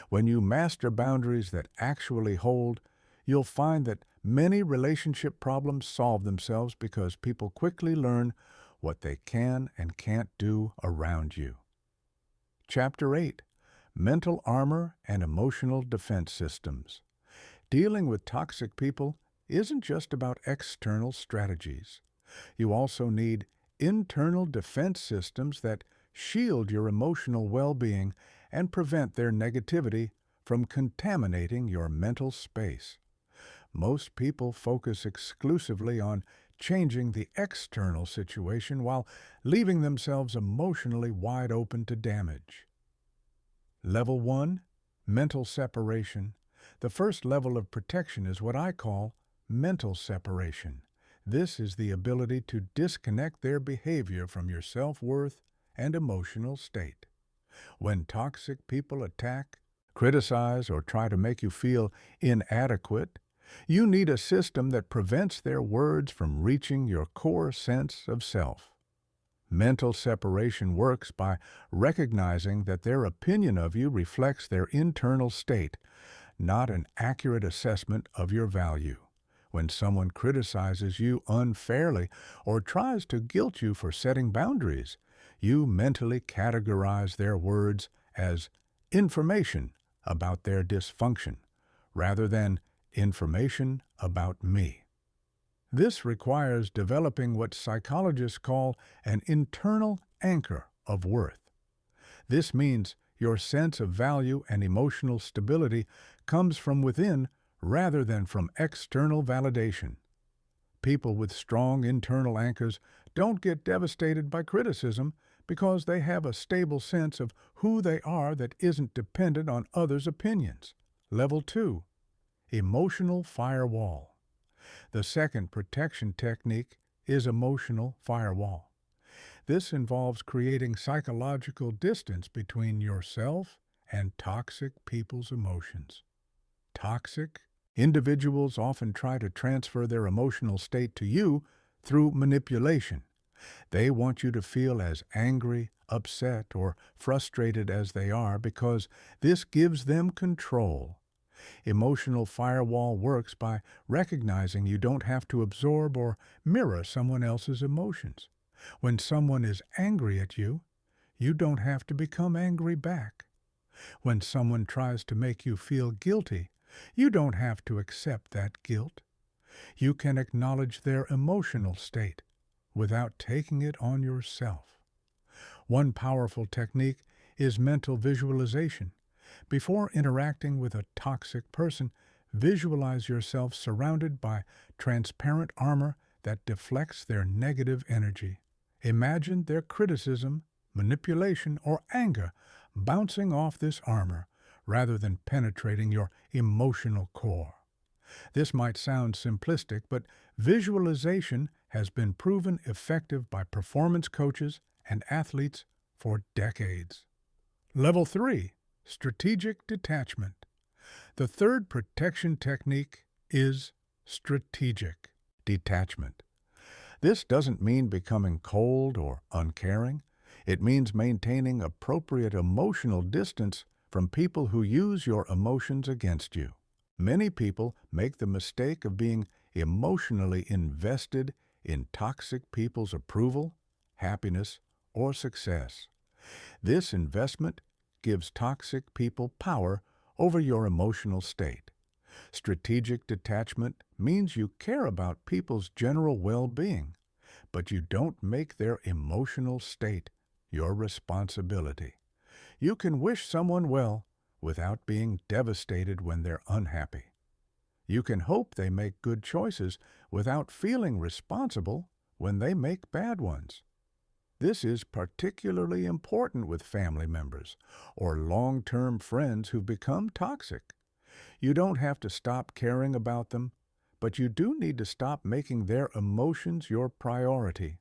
When you master boundaries that actually hold, you'll find that many relationship problems solve themselves because people quickly learn what they can and can't do around you. Chapter 8. Mental Armor and Emotional Defense Systems. Dealing with toxic people isn't just about external strategies. You also need internal defense systems that shield your emotional well-being and prevent their negativity from contaminating your mental space. Most people focus exclusively on changing the external situation while leaving themselves emotionally wide open to damage. Level 1. Mental separation. The first level of protection is what I call mental separation. This is the ability to disconnect their behavior from your self-worth and emotional state. When toxic people attack, criticize, or try to make you feel inadequate, you need a system that prevents their words from reaching your core sense of self. Mental separation works by recognizing that their opinion of you reflects their internal state, not an accurate assessment of your value. When someone criticizes you unfairly or tries to guilt you for setting boundaries, you mentally categorize their words as information about their dysfunction, rather than information about me. This requires developing what psychologists call an internal anchor of worth. This means your sense of value and emotional stability comes from within rather than from external validation. People with strong internal anchors don't get devastated by criticism because they have a stable sense of who they are that isn't dependent on others' opinions. Level 2. Emotional firewall. The second protection technique is emotional firewall. This involves creating psychological distance between yourself and toxic people's emotions. Toxic individuals often try to transfer their emotional state to you through manipulation. They want you to feel as angry, upset, or frustrated as they are because this gives them control. Emotional firewall works by recognizing you don't have to absorb or mirror someone else's emotions. When someone is angry at you, you don't have to become angry back. When someone tries to make you feel guilty, you don't have to accept that guilt. You can acknowledge their emotional state without taking it on yourself. One powerful technique is mental visualization. Before interacting with a toxic person, visualize yourself surrounded by transparent armor that deflects their negative energy. Imagine their criticism, manipulation, or anger bouncing off this armor, rather than penetrating your emotional core. This might sound simplistic, but visualization has been proven effective by performance coaches and athletes for decades. Level 3. Strategic detachment. The third protection technique is strategic detachment. This doesn't mean becoming cold or uncaring. It means maintaining appropriate emotional distance from people who use your emotions against you. Many people make the mistake of being emotionally invested in toxic people's approval, happiness, or success. This investment gives toxic people power over your emotional state. Strategic detachment means you care about people's general well-being, but you don't make their emotional state your responsibility. You can wish someone well without being devastated when they're unhappy. You can hope they make good choices without feeling responsible when they make bad ones. This is particularly important with family members or long-term friends who've become toxic. You don't have to stop caring about them, but you do need to stop making their emotions your priority.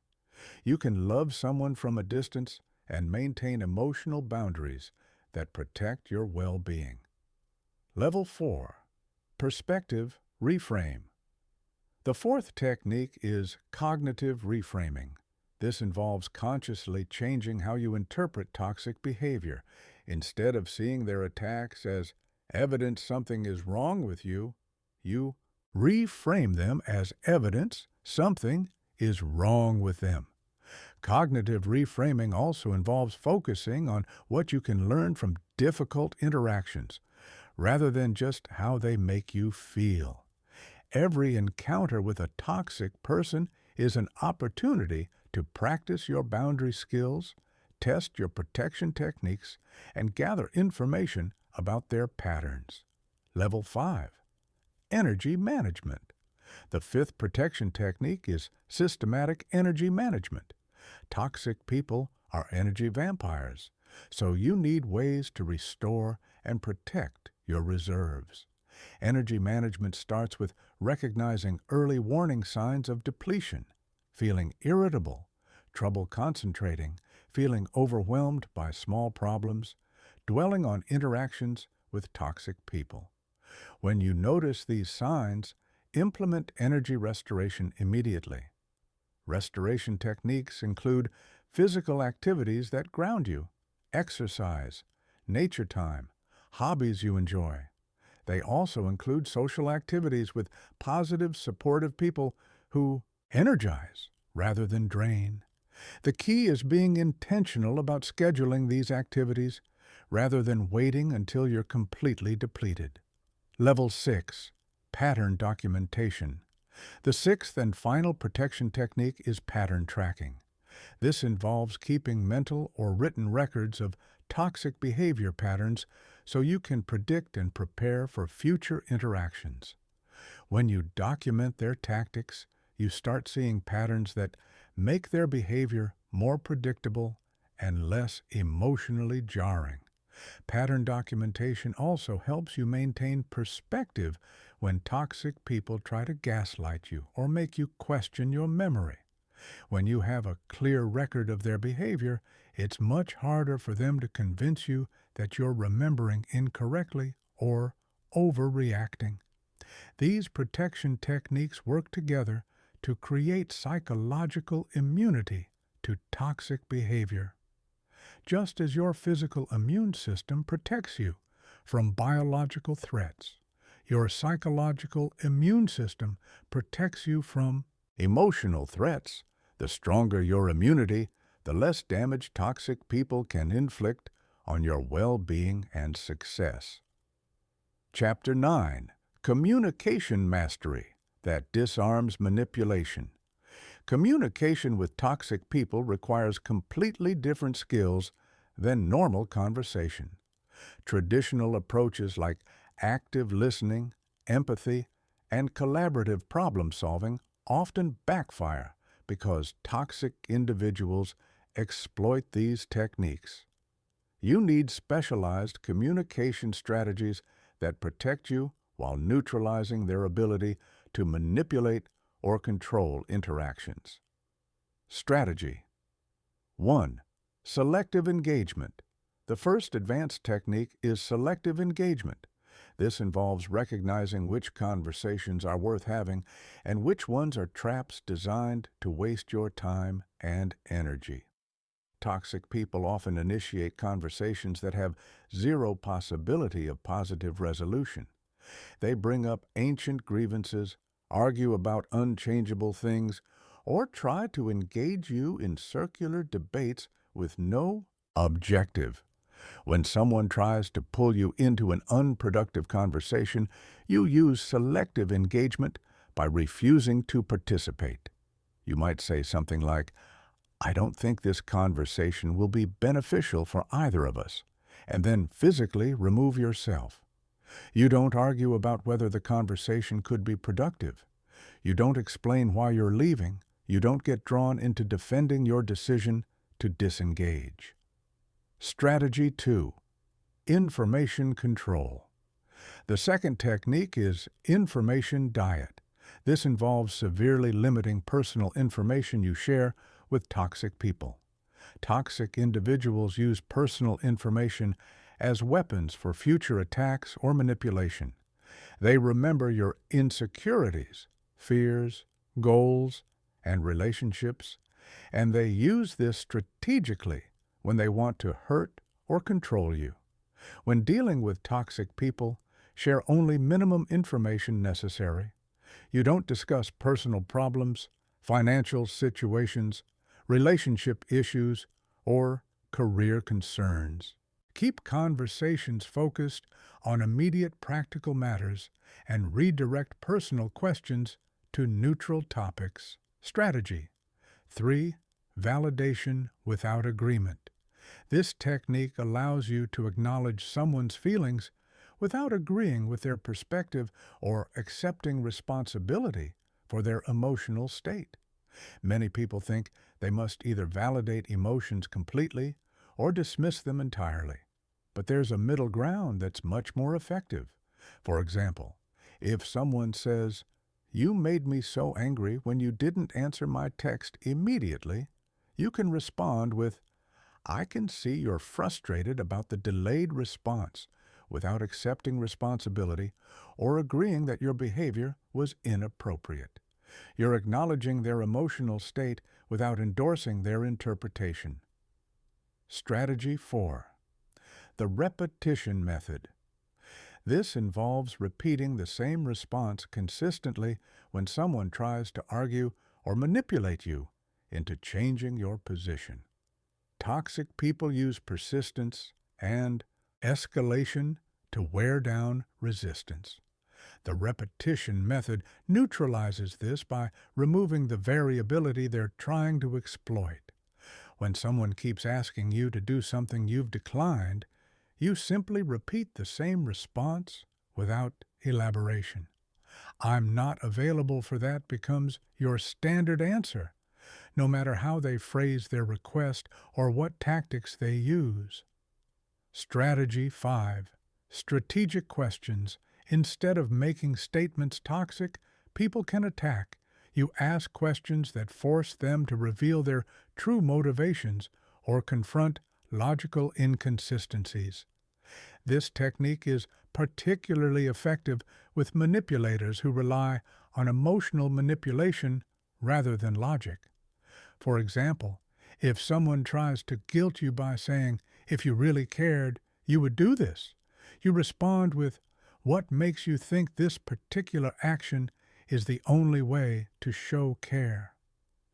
You can love someone from a distance and maintain emotional boundaries that protect your well-being. Level 4. Perspective reframe. The fourth technique is cognitive reframing. This involves consciously changing how you interpret toxic behavior. Instead of seeing their attacks as evidence something is wrong with you, you reframe them as evidence something is wrong with them. Cognitive reframing also involves focusing on what you can learn from difficult interactions, rather than just how they make you feel. Every encounter with a toxic person is an opportunity to practice your boundary skills, test your protection techniques, and gather information about their patterns. Level 5. Energy management. The fifth protection technique is systematic energy management. Toxic people are energy vampires, so you need ways to restore and protect your reserves. Energy management starts with recognizing early warning signs of depletion, feeling irritable, trouble concentrating, feeling overwhelmed by small problems, dwelling on interactions with toxic people. When you notice these signs, implement energy restoration immediately. Restoration techniques include physical activities that ground you, exercise, nature time, hobbies you enjoy. They also include social activities with positive, supportive people who energize rather than drain. The key is being intentional about scheduling these activities rather than waiting until you're completely depleted. Level 6. Pattern documentation. The sixth and final protection technique is pattern tracking. This involves keeping mental or written records of toxic behavior patterns so you can predict and prepare for future interactions. When you document their tactics, you start seeing patterns that make their behavior more predictable and less emotionally jarring. Pattern documentation also helps you maintain perspective when toxic people try to gaslight you or make you question your memory. When you have a clear record of their behavior, it's much harder for them to convince you that you're remembering incorrectly or overreacting. These protection techniques work together to create psychological immunity to toxic behavior. Just as your physical immune system protects you from biological threats, your psychological immune system protects you from emotional threats. The stronger your immunity, the less damage toxic people can inflict on your well-being and success. Chapter 9. Communication Mastery that disarms manipulation. Communication with toxic people requires completely different skills than normal conversation. Traditional approaches like active listening, empathy, and collaborative problem-solving often backfire because toxic individuals exploit these techniques. You need specialized communication strategies that protect you while neutralizing their ability to manipulate or control interactions. Strategy 1. Selective engagement. The first advanced technique is selective engagement. This involves recognizing which conversations are worth having and which ones are traps designed to waste your time and energy. Toxic people often initiate conversations that have zero possibility of positive resolution. They bring up ancient grievances, argue about unchangeable things, or try to engage you in circular debates with no objective. When someone tries to pull you into an unproductive conversation, you use selective engagement by refusing to participate. You might say something like, "I don't think this conversation will be beneficial for either of us," and then physically remove yourself. You don't argue about whether the conversation could be productive. You don't explain why you're leaving. You don't get drawn into defending your decision to disengage. Strategy 2. Information control. The second technique is information diet. This involves severely limiting personal information you share with toxic people. Toxic individuals use personal information as weapons for future attacks or manipulation. They remember your insecurities, fears, goals, and relationships, and they use this strategically when they want to hurt or control you. When dealing with toxic people, share only minimum information necessary. You don't discuss personal problems, financial situations, relationship issues, or career concerns. Keep conversations focused on immediate practical matters and redirect personal questions to neutral topics. Strategy 3. Validation without agreement. This technique allows you to acknowledge someone's feelings without agreeing with their perspective or accepting responsibility for their emotional state. Many people think they must either validate emotions completely or dismiss them entirely. But there's a middle ground that's much more effective. For example, if someone says, "You made me so angry when you didn't answer my text immediately," you can respond with, "I can see you're frustrated about the delayed response," without accepting responsibility or agreeing that your behavior was inappropriate. You're acknowledging their emotional state without endorsing their interpretation. Strategy 4. The repetition method. This involves repeating the same response consistently when someone tries to argue or manipulate you into changing your position. Toxic people use persistence and escalation to wear down resistance. The repetition method neutralizes this by removing the variability they're trying to exploit. When someone keeps asking you to do something you've declined, you simply repeat the same response without elaboration. "I'm not available for that" becomes your standard answer, no matter how they phrase their request or what tactics they use. Strategy 5. Strategic questions. Instead of making statements toxic, people can attack. You ask questions that force them to reveal their true motivations or confront logical inconsistencies. This technique is particularly effective with manipulators who rely on emotional manipulation rather than logic. For example, if someone tries to guilt you by saying, "If you really cared, you would do this," you respond with, "What makes you think this particular action is the only way to show care?"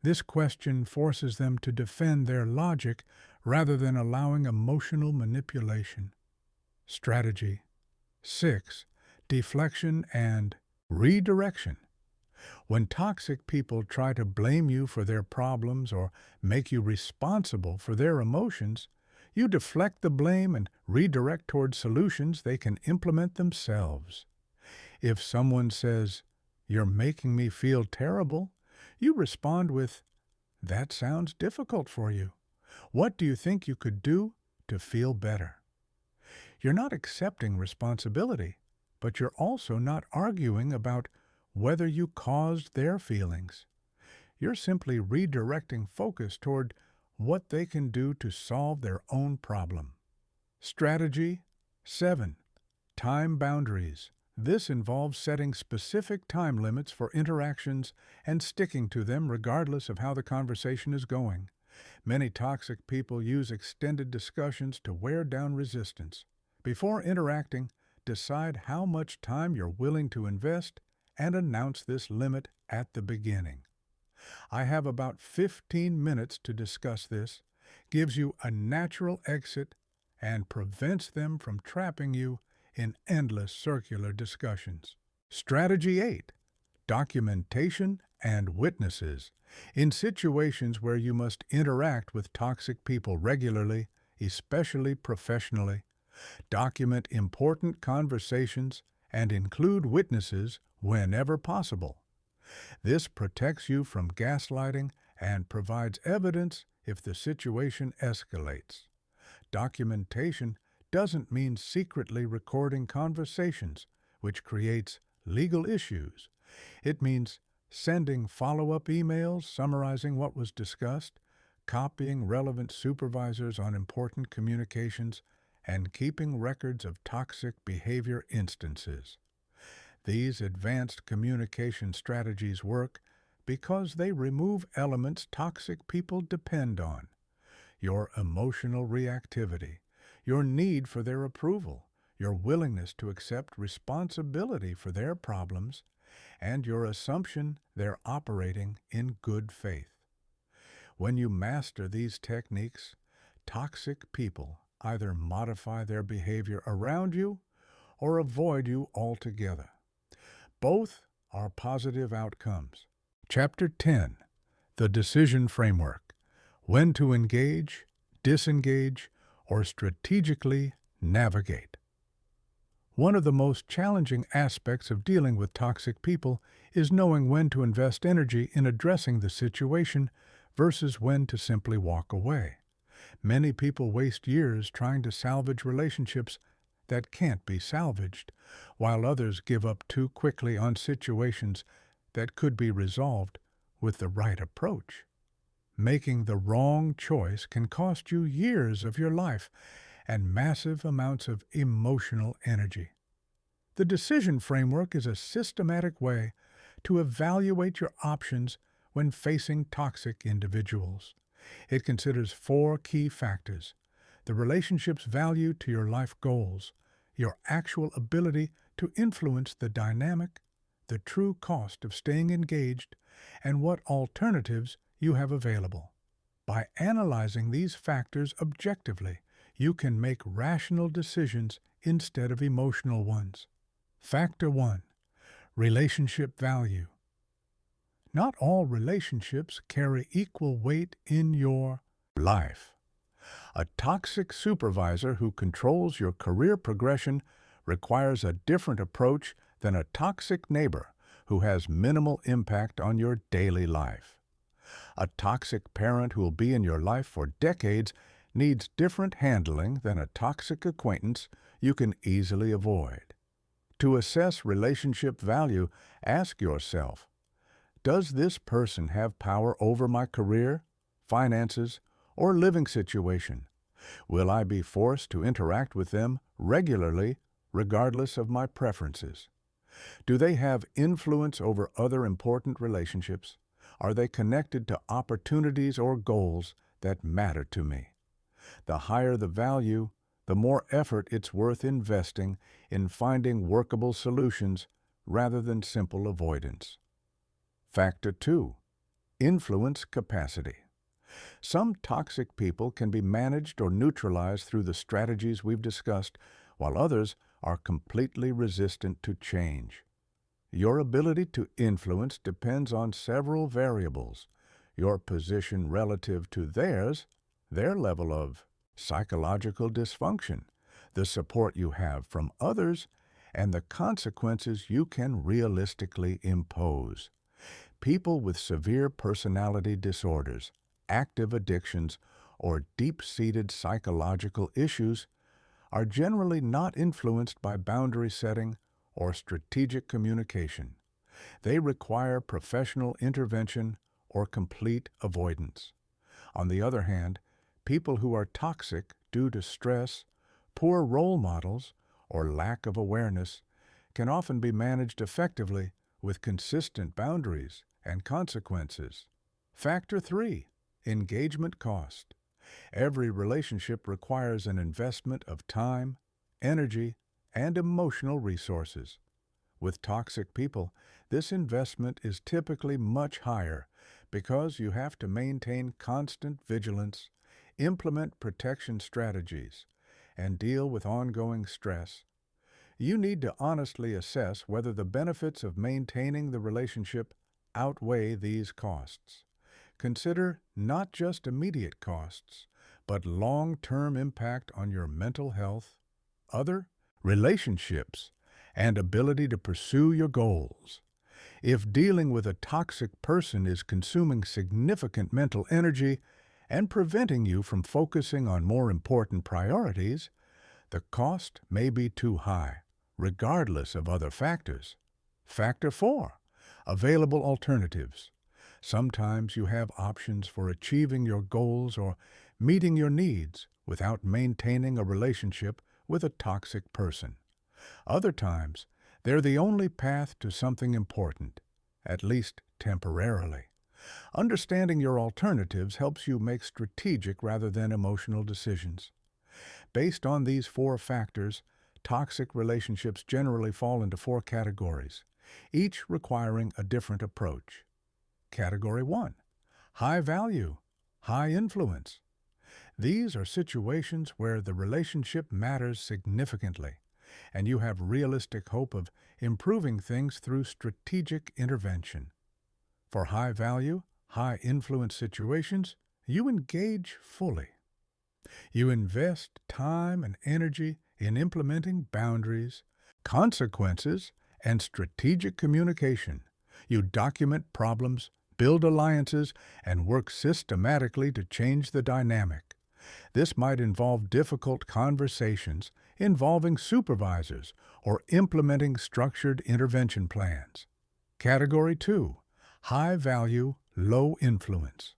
This question forces them to defend their logic rather than allowing emotional manipulation. Strategy 6. Deflection and redirection. When toxic people try to blame you for their problems or make you responsible for their emotions, you deflect the blame and redirect toward solutions they can implement themselves. If someone says, "You're making me feel terrible," you respond with, "That sounds difficult for you. What do you think you could do to feel better. You're not accepting responsibility, but you're also not arguing about whether you caused their feelings. You're simply redirecting focus toward what they can do to solve their own problem. Strategy 7. Time boundaries. This involves setting specific time limits for interactions and sticking to them regardless of how the conversation is going. Many toxic people use extended discussions to wear down resistance. Before interacting, decide how much time you're willing to invest and announce this limit at the beginning. I have about 15 minutes to discuss this, gives you a natural exit, and prevents them from trapping you in endless circular discussions. Strategy 8. Documentation and witnesses. In situations where you must interact with toxic people regularly, especially professionally, document important conversations and include witnesses whenever possible. This protects you from gaslighting and provides evidence if the situation escalates. Documentation doesn't mean secretly recording conversations, which creates legal issues. It means sending follow-up emails summarizing what was discussed, copying relevant supervisors on important communications, and keeping records of toxic behavior instances. These advanced communication strategies work because they remove elements toxic people depend on: your emotional reactivity, your need for their approval, your willingness to accept responsibility for their problems, and your assumption they're operating in good faith. When you master these techniques, toxic people either modify their behavior around you or avoid you altogether. Both are positive outcomes. Chapter 10. The Decision Framework. When to engage, disengage, or strategically navigate. One of the most challenging aspects of dealing with toxic people is knowing when to invest energy in addressing the situation versus when to simply walk away. Many people waste years trying to salvage relationships that can't be salvaged, while others give up too quickly on situations that could be resolved with the right approach. Making the wrong choice can cost you years of your life and massive amounts of emotional energy. The decision framework is a systematic way to evaluate your options when facing toxic individuals. It considers 4 key factors: the relationship's value to your life goals, your actual ability to influence the dynamic, the true cost of staying engaged, and what alternatives you have available. By analyzing these factors objectively, you can make rational decisions instead of emotional ones. Factor 1. Relationship value. Not all relationships carry equal weight in your life. A toxic supervisor who controls your career progression requires a different approach than a toxic neighbor who has minimal impact on your daily life. A toxic parent who will be in your life for decades needs different handling than a toxic acquaintance you can easily avoid. To assess relationship value, ask yourself, does this person have power over my career, finances, or living situation? Will I be forced to interact with them regularly, regardless of my preferences? Do they have influence over other important relationships? Are they connected to opportunities or goals that matter to me? The higher the value, the more effort it's worth investing in finding workable solutions rather than simple avoidance. Factor 2. Influence capacity. Some toxic people can be managed or neutralized through the strategies we've discussed, while others are completely resistant to change. Your ability to influence depends on several variables: your position relative to theirs, their level of psychological dysfunction, the support you have from others, and the consequences you can realistically impose. People with severe personality disorders, active addictions, or deep-seated psychological issues are generally not influenced by boundary setting or strategic communication. They require professional intervention or complete avoidance. On the other hand, people who are toxic due to stress, poor role models, or lack of awareness can often be managed effectively with consistent boundaries and consequences. Factor 3. Engagement cost. Every relationship requires an investment of time, energy, and emotional resources. With toxic people, this investment is typically much higher because you have to maintain constant vigilance, implement protection strategies, and deal with ongoing stress. You need to honestly assess whether the benefits of maintaining the relationship outweigh these costs. Consider not just immediate costs, but long-term impact on your mental health, other relationships, and ability to pursue your goals. If dealing with a toxic person is consuming significant mental energy and preventing you from focusing on more important priorities, the cost may be too high, regardless of other factors. Factor 4. Available alternatives. Sometimes you have options for achieving your goals or meeting your needs without maintaining a relationship with a toxic person. Other times, they're the only path to something important, at least temporarily. Understanding your alternatives helps you make strategic rather than emotional decisions. Based on these 4 factors, toxic relationships generally fall into 4 categories, each requiring a different approach. Category 1. High value, high influence. These are situations where the relationship matters significantly, and you have realistic hope of improving things through strategic intervention. For high value, high influence situations, you engage fully. You invest time and energy in implementing boundaries, consequences, and strategic communication. You document problems, build alliances, and work systematically to change the dynamic. This might involve difficult conversations involving supervisors or implementing structured intervention plans. Category 2. High value, low influence.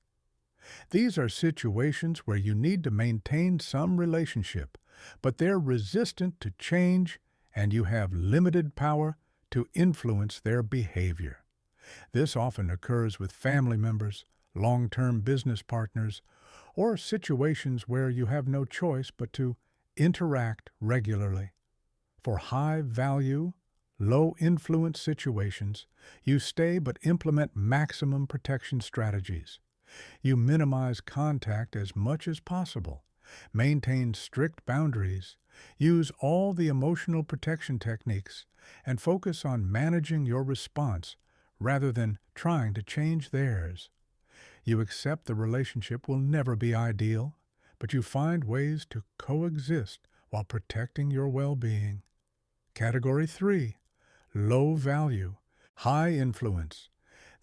These are situations where you need to maintain some relationship, but they're resistant to change and you have limited power to influence their behavior. This often occurs with family members, long-term business partners, or situations where you have no choice but to interact regularly. For high-value, low-influence situations, you stay but implement maximum protection strategies. You minimize contact as much as possible, maintain strict boundaries, use all the emotional protection techniques, and focus on managing your response rather than trying to change theirs. You accept the relationship will never be ideal, but you find ways to coexist while protecting your well-being. Category 3. Low value, high influence.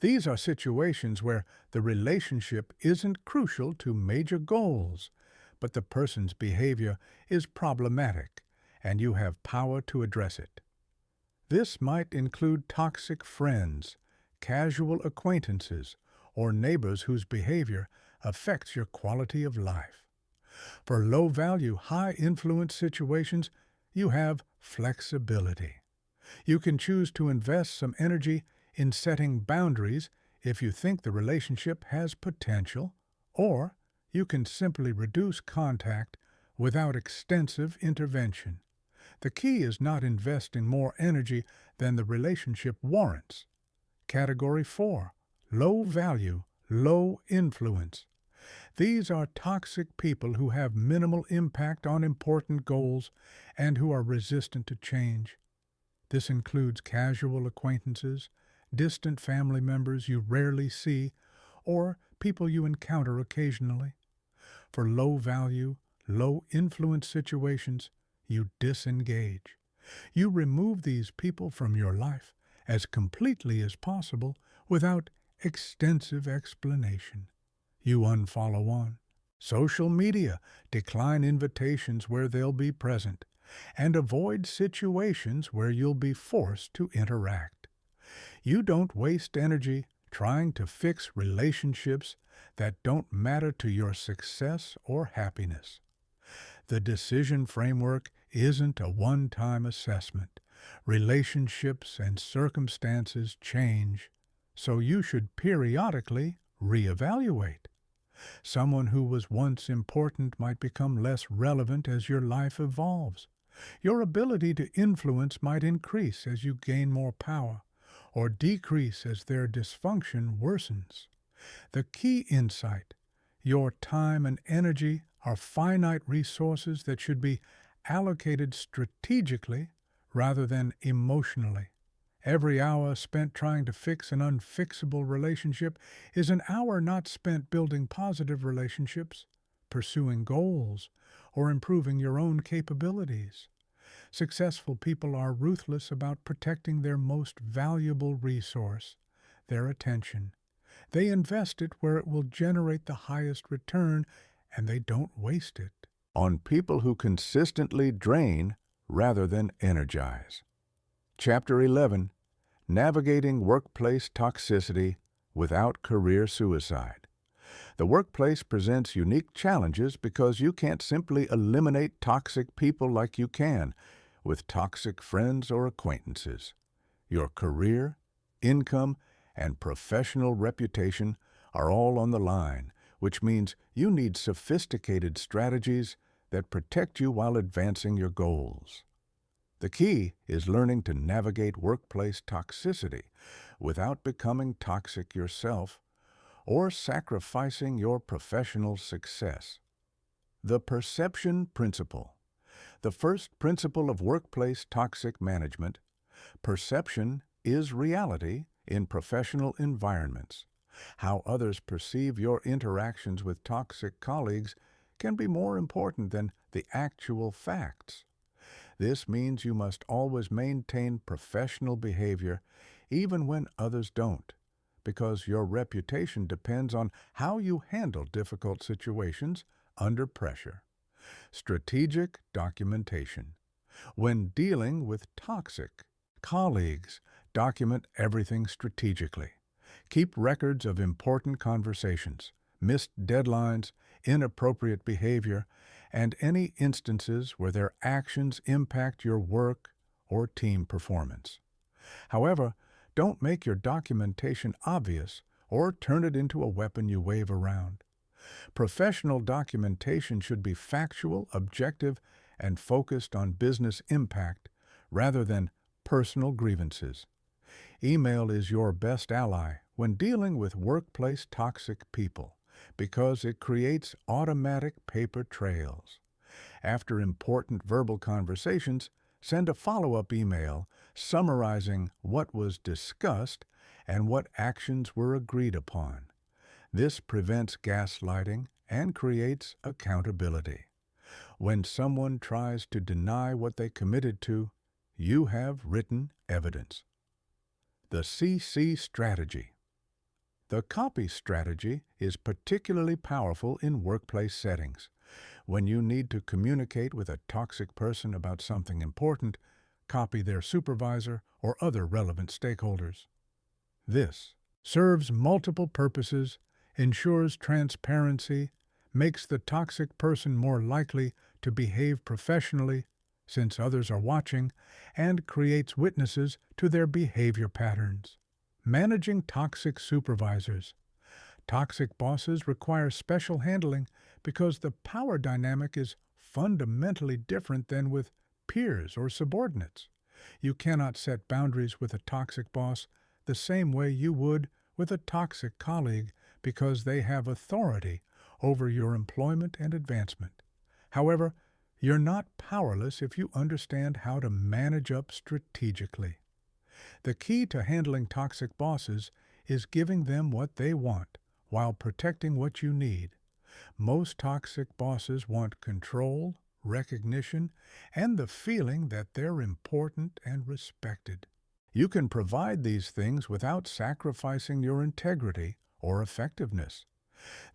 These are situations where the relationship isn't crucial to major goals, but the person's behavior is problematic and you have power to address it. This might include toxic friends, casual acquaintances, or neighbors whose behavior affects your quality of life. For low-value, high-influence situations, you have flexibility. You can choose to invest some energy in setting boundaries if you think the relationship has potential, or you can simply reduce contact without extensive intervention. The key is not investing more energy than the relationship warrants. Category 4. Low value, low influence. These are toxic people who have minimal impact on important goals and who are resistant to change. This includes casual acquaintances, distant family members you rarely see, or people you encounter occasionally. For low value, low influence situations, you disengage. You remove these people from your life as completely as possible without extensive explanation. You unfollow on, Social media, decline invitations where they'll be present, and avoid situations where you'll be forced to interact. You don't waste energy trying to fix relationships that don't matter to your success or happiness. The decision framework isn't a one-time assessment. Relationships and circumstances change, so you should periodically reevaluate. Someone who was once important might become less relevant as your life evolves. Your ability to influence might increase as you gain more power, or decrease as their dysfunction worsens. The key insight: your time and energy are finite resources that should be allocated strategically rather than emotionally. Every hour spent trying to fix an unfixable relationship is an hour not spent building positive relationships, pursuing goals, or improving your own capabilities. Successful people are ruthless about protecting their most valuable resource, their attention. They invest it where it will generate the highest return, and they don't waste it on people who consistently drain rather than energize. Chapter 11: Navigating Workplace Toxicity Without Career Suicide. The workplace presents unique challenges because you can't simply eliminate toxic people like you can with toxic friends or acquaintances. Your career, income, and professional reputation are all on the line, which means you need sophisticated strategies that protect you while advancing your goals. The key is learning to navigate workplace toxicity without becoming toxic yourself or sacrificing your professional success. The perception principle. The first principle of workplace toxic management: perception is reality in professional environments. How others perceive your interactions with toxic colleagues can be more important than the actual facts. This means you must always maintain professional behavior even when others don't, because your reputation depends on how you handle difficult situations under pressure. Strategic documentation. When dealing with toxic colleagues, document everything strategically. Keep records of important conversations, missed deadlines, inappropriate behavior, and any instances where their actions impact your work or team performance. However, don't make your documentation obvious or turn it into a weapon you wave around. Professional documentation should be factual, objective, and focused on business impact rather than personal grievances. Email is your best ally when dealing with workplace toxic people because it creates automatic paper trails. After important verbal conversations, send a follow-up email summarizing what was discussed and what actions were agreed upon. This prevents gaslighting and creates accountability. When someone tries to deny what they committed to, you have written evidence. The CC strategy. The copy strategy is particularly powerful in workplace settings. When you need to communicate with a toxic person about something important, copy their supervisor or other relevant stakeholders. This serves multiple purposes, ensures transparency, makes the toxic person more likely to behave professionally since others are watching, and creates witnesses to their behavior patterns. Managing toxic supervisors. Toxic bosses require special handling because the power dynamic is fundamentally different than with peers or subordinates. You cannot set boundaries with a toxic boss the same way you would with a toxic colleague because they have authority over your employment and advancement. However, you're not powerless if you understand how to manage up strategically. The key to handling toxic bosses is giving them what they want while protecting what you need. Most toxic bosses want control, recognition, and the feeling that they're important and respected. You can provide these things without sacrificing your integrity or effectiveness.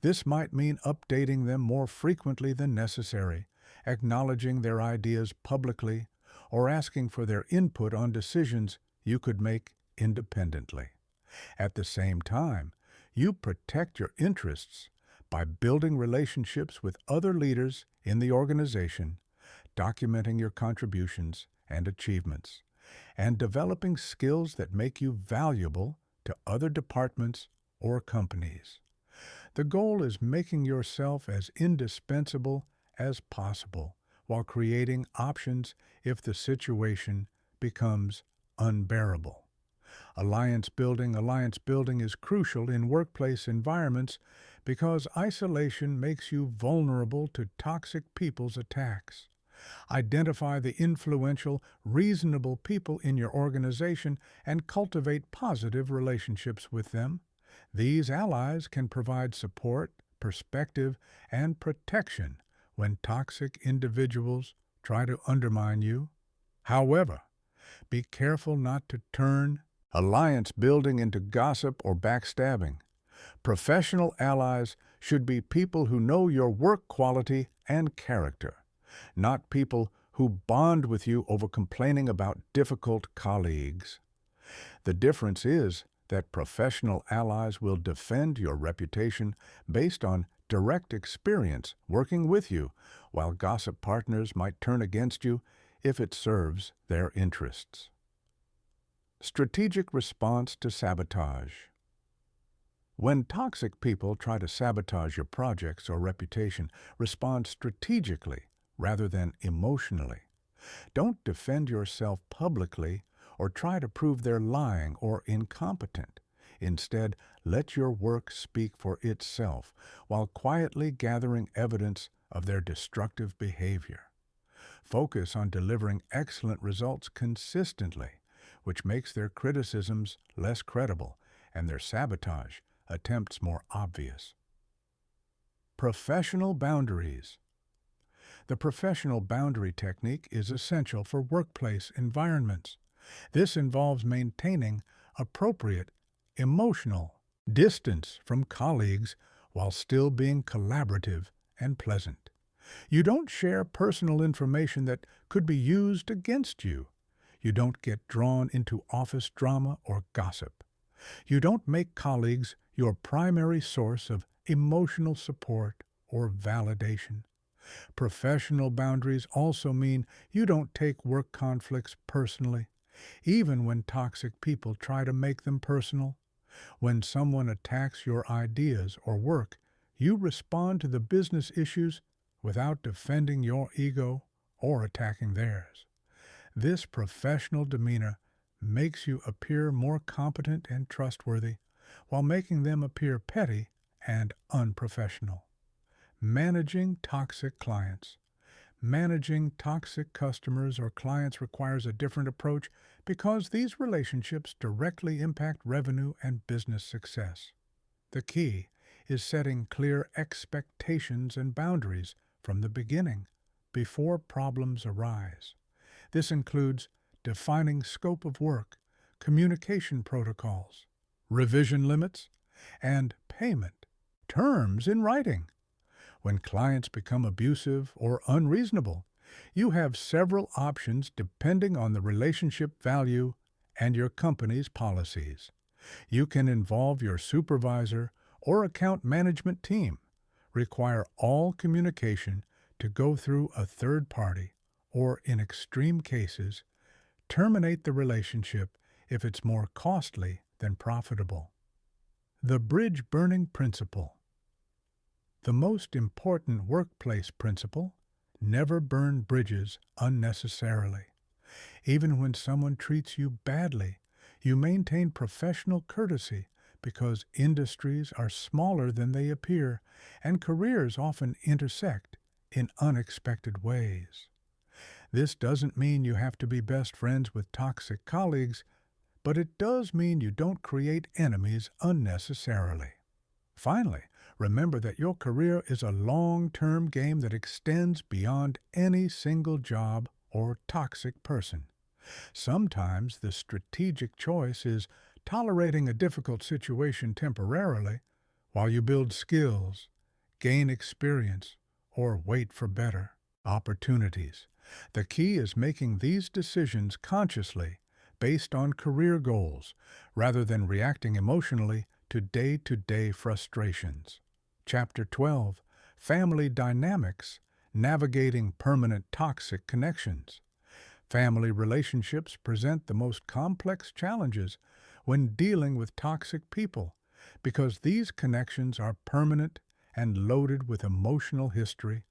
This might mean updating them more frequently than necessary, acknowledging their ideas publicly, or asking for their input on decisions you could make independently. At the same time, you protect your interests by building relationships with other leaders in the organization, documenting your contributions and achievements, and developing skills that make you valuable to other departments or companies. The goal is making yourself as indispensable as possible while creating options if the situation becomes unbearable. Alliance building is crucial in workplace environments because isolation makes you vulnerable to toxic people's attacks. Identify the influential, reasonable people in your organization and cultivate positive relationships with them. These allies can provide support, perspective, and protection when toxic individuals try to undermine you. However, be careful not to turn alliance building into gossip or backstabbing. Professional allies should be people who know your work quality and character, not people who bond with you over complaining about difficult colleagues. The difference is that professional allies will defend your reputation based on direct experience working with you, while gossip partners might turn against you if it serves their interests. Strategic response to sabotage. When toxic people try to sabotage your projects or reputation, respond strategically rather than emotionally. Don't defend yourself publicly or try to prove they're lying or incompetent. Instead, let your work speak for itself while quietly gathering evidence of their destructive behavior. Focus on delivering excellent results consistently, which makes their criticisms less credible and their sabotage attempts more obvious. Professional boundaries. The professional boundary technique is essential for workplace environments. This involves maintaining appropriate emotional distance from colleagues while still being collaborative and pleasant. You don't share personal information that could be used against you. You don't get drawn into office drama or gossip. You don't make colleagues your primary source of emotional support or validation. Professional boundaries also mean you don't take work conflicts personally, even when toxic people try to make them personal. When someone attacks your ideas or work, you respond to the business issues without defending your ego or attacking theirs. This professional demeanor makes you appear more competent and trustworthy, while making them appear petty and unprofessional. Managing toxic clients. Managing toxic customers or clients requires a different approach because these relationships directly impact revenue and business success. The key is setting clear expectations and boundaries from the beginning, before problems arise. This includes defining scope of work, communication protocols, revision limits, and payment terms in writing. When clients become abusive or unreasonable, you have several options depending on the relationship value and your company's policies. You can involve your supervisor or account management team, require all communication to go through a third party, or in extreme cases, terminate the relationship if it's more costly than profitable. The bridge burning principle. The most important workplace principle: never burn bridges unnecessarily. Even when someone treats you badly, you maintain professional courtesy because industries are smaller than they appear and careers often intersect in unexpected ways. This doesn't mean you have to be best friends with toxic colleagues, but it does mean you don't create enemies unnecessarily. Finally, remember that your career is a long-term game that extends beyond any single job or toxic person. Sometimes the strategic choice is tolerating a difficult situation temporarily while you build skills, gain experience, or wait for better opportunities. The key is making these decisions consciously based on career goals rather than reacting emotionally to day-to-day frustrations. Chapter 12, Family Dynamics, Navigating Permanent Toxic Connections. Family relationships present the most complex challenges when dealing with toxic people because these connections are permanent and loaded with emotional history,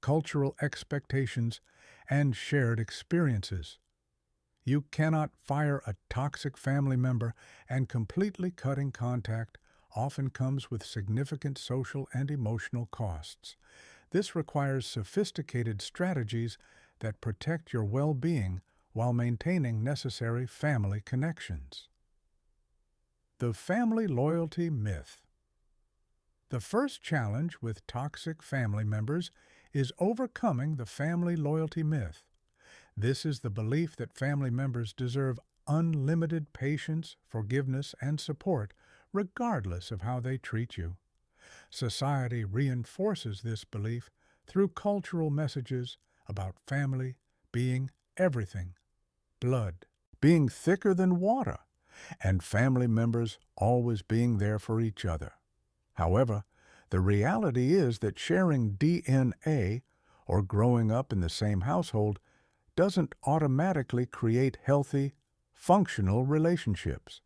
cultural expectations, and shared experiences. You cannot fire a toxic family member, and completely cutting contact often comes with significant social and emotional costs. This requires sophisticated strategies that protect your well-being while maintaining necessary family connections. The family loyalty myth. The first challenge with toxic family members is overcoming the family loyalty myth. This is the belief that family members deserve unlimited patience, forgiveness, and support, regardless of how they treat you. Society reinforces this belief through cultural messages about family being everything, blood being thicker than water, and family members always being there for each other. However, the reality is that sharing DNA or growing up in the same household doesn't automatically create healthy, functional relationships.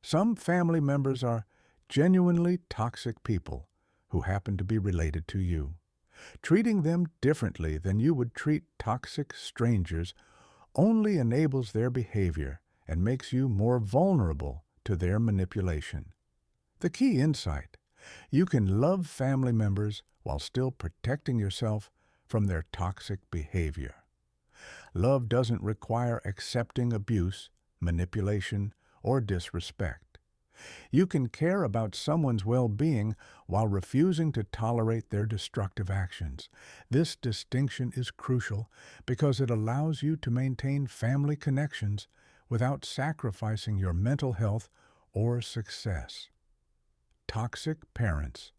Some family members are genuinely toxic people who happen to be related to you. Treating them differently than you would treat toxic strangers only enables their behavior and makes you more vulnerable to their manipulation. The key insight: you can love family members while still protecting yourself from their toxic behavior. Love doesn't require accepting abuse, manipulation, or disrespect. You can care about someone's well-being while refusing to tolerate their destructive actions. This distinction is crucial because it allows you to maintain family connections without sacrificing your mental health or success. Toxic parents.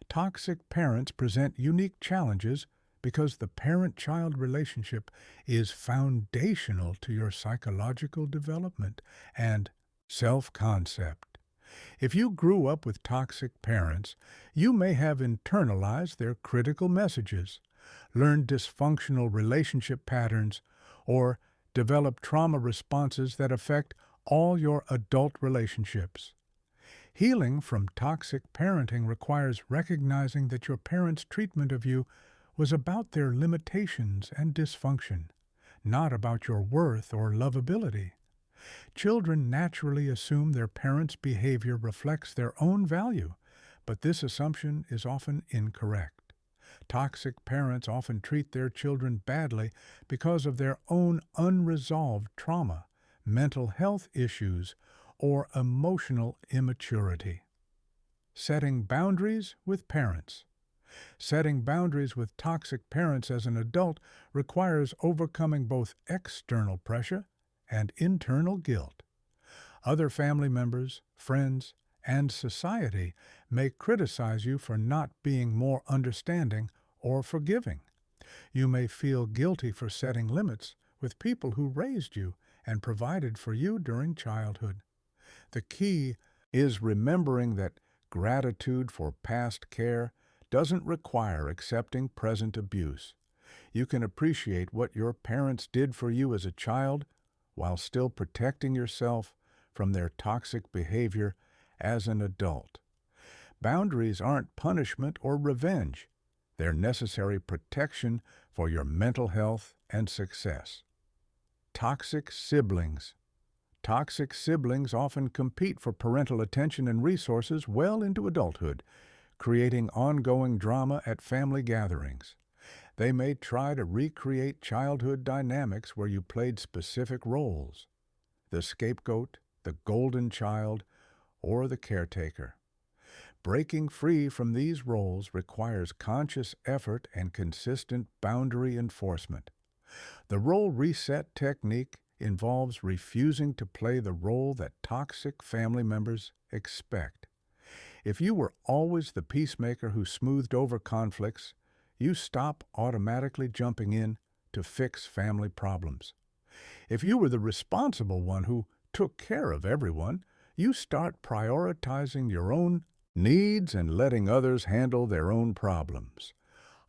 Toxic parents present unique challenges because the parent-child relationship is foundational to your psychological development and self-concept. If you grew up with toxic parents, you may have internalized their critical messages, learned dysfunctional relationship patterns, or developed trauma responses that affect all your adult relationships. Healing from toxic parenting requires recognizing that your parents' treatment of you was about their limitations and dysfunction, not about your worth or lovability. Children naturally assume their parents' behavior reflects their own value, but this assumption is often incorrect. Toxic parents often treat their children badly because of their own unresolved trauma, mental health issues, or emotional immaturity. Setting boundaries with parents. Setting boundaries with toxic parents as an adult requires overcoming both external pressure and internal guilt. Other family members, friends, and society may criticize you for not being more understanding or forgiving. You may feel guilty for setting limits with people who raised you and provided for you during childhood. The key is remembering that gratitude for past care doesn't require accepting present abuse. You can appreciate what your parents did for you as a child while still protecting yourself from their toxic behavior as an adult. Boundaries aren't punishment or revenge. They're necessary protection for your mental health and success. Toxic siblings. Toxic siblings often compete for parental attention and resources well into adulthood, creating ongoing drama at family gatherings. They may try to recreate childhood dynamics where you played specific roles: the scapegoat, the golden child, or the caretaker. Breaking free from these roles requires conscious effort and consistent boundary enforcement. The role reset technique involves refusing to play the role that toxic family members expect. If you were always the peacemaker who smoothed over conflicts, you stop automatically jumping in to fix family problems. If you were the responsible one who took care of everyone, you start prioritizing your own needs and letting others handle their own problems.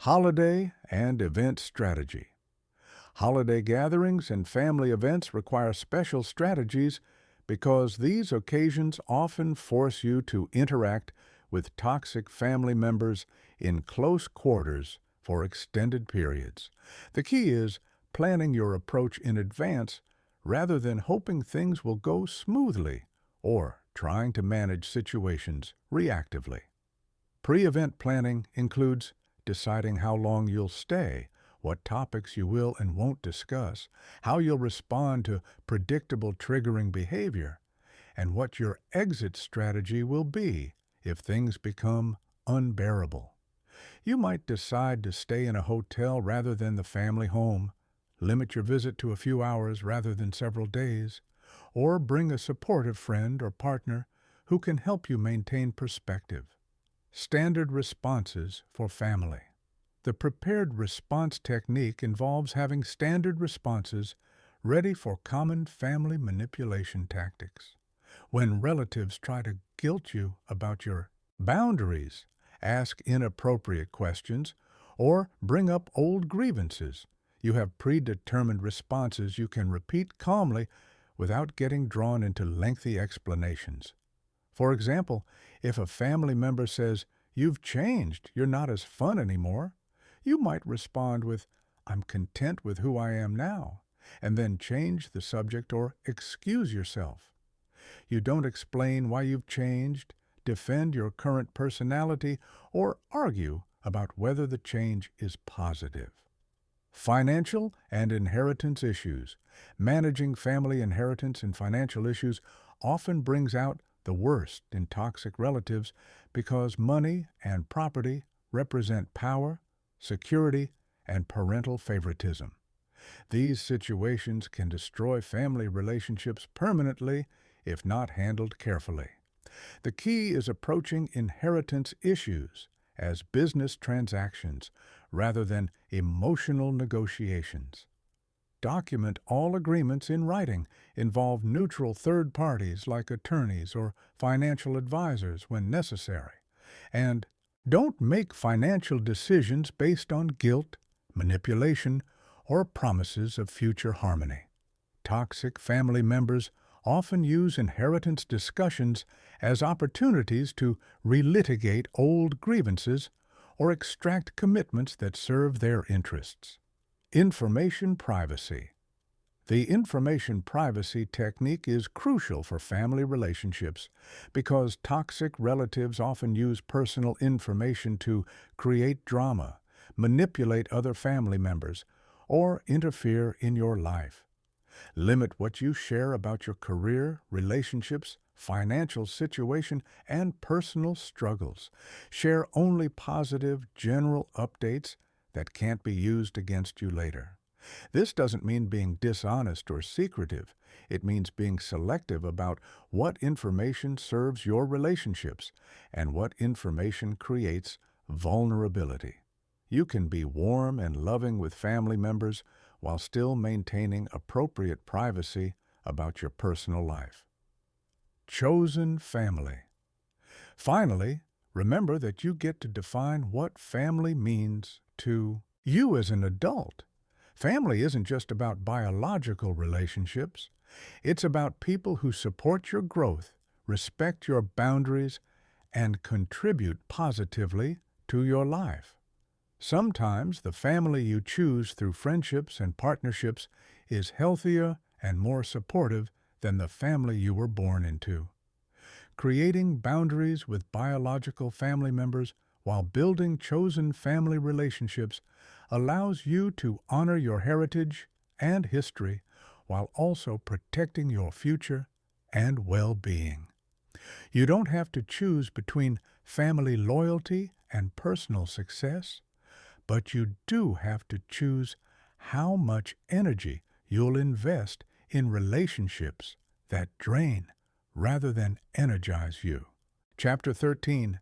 Holiday and event strategy. Holiday gatherings and family events require special strategies because these occasions often force you to interact with toxic family members in close quarters for extended periods. The key is planning your approach in advance rather than hoping things will go smoothly or trying to manage situations reactively. Pre-event planning includes deciding how long you'll stay, what topics you will and won't discuss, how you'll respond to predictable triggering behavior, and what your exit strategy will be if things become unbearable. You might decide to stay in a hotel rather than the family home, limit your visit to a few hours rather than several days, or bring a supportive friend or partner who can help you maintain perspective. Standard responses for family. The prepared response technique involves having standard responses ready for common family manipulation tactics. When relatives try to guilt you about your boundaries, ask inappropriate questions, or bring up old grievances, you have predetermined responses you can repeat calmly without getting drawn into lengthy explanations. For example, if a family member says, "You've changed, you're not as fun anymore," you might respond with, "I'm content with who I am now," and then change the subject or excuse yourself. You don't explain why you've changed, defend your current personality, or argue about whether the change is positive. Financial and inheritance issues. Managing family inheritance and financial issues often brings out the worst in toxic relatives because money and property represent power, security, and parental favoritism. These situations can destroy family relationships permanently if not handled carefully. The key is approaching inheritance issues as business transactions rather than emotional negotiations. Document all agreements in writing, involve neutral third parties like attorneys or financial advisors when necessary, and don't make financial decisions based on guilt, manipulation, or promises of future harmony. Toxic family members often use inheritance discussions as opportunities to relitigate old grievances or extract commitments that serve their interests. Information privacy. The information privacy technique is crucial for family relationships because toxic relatives often use personal information to create drama, manipulate other family members, or interfere in your life. Limit what you share about your career, relationships, financial situation, and personal struggles. Share only positive, general updates that can't be used against you later. This doesn't mean being dishonest or secretive. It means being selective about what information serves your relationships and what information creates vulnerability. You can be warm and loving with family members while still maintaining appropriate privacy about your personal life. Chosen family. Finally, remember that you get to define what family means to you as an adult. Family isn't just about biological relationships. It's about people who support your growth, respect your boundaries, and contribute positively to your life. Sometimes the family you choose through friendships and partnerships is healthier and more supportive than the family you were born into. Creating boundaries with biological family members while building chosen family relationships allows you to honor your heritage and history while also protecting your future and well-being. You don't have to choose between family loyalty and personal success, but you do have to choose how much energy you'll invest in relationships that drain rather than energize you. Chapter 13.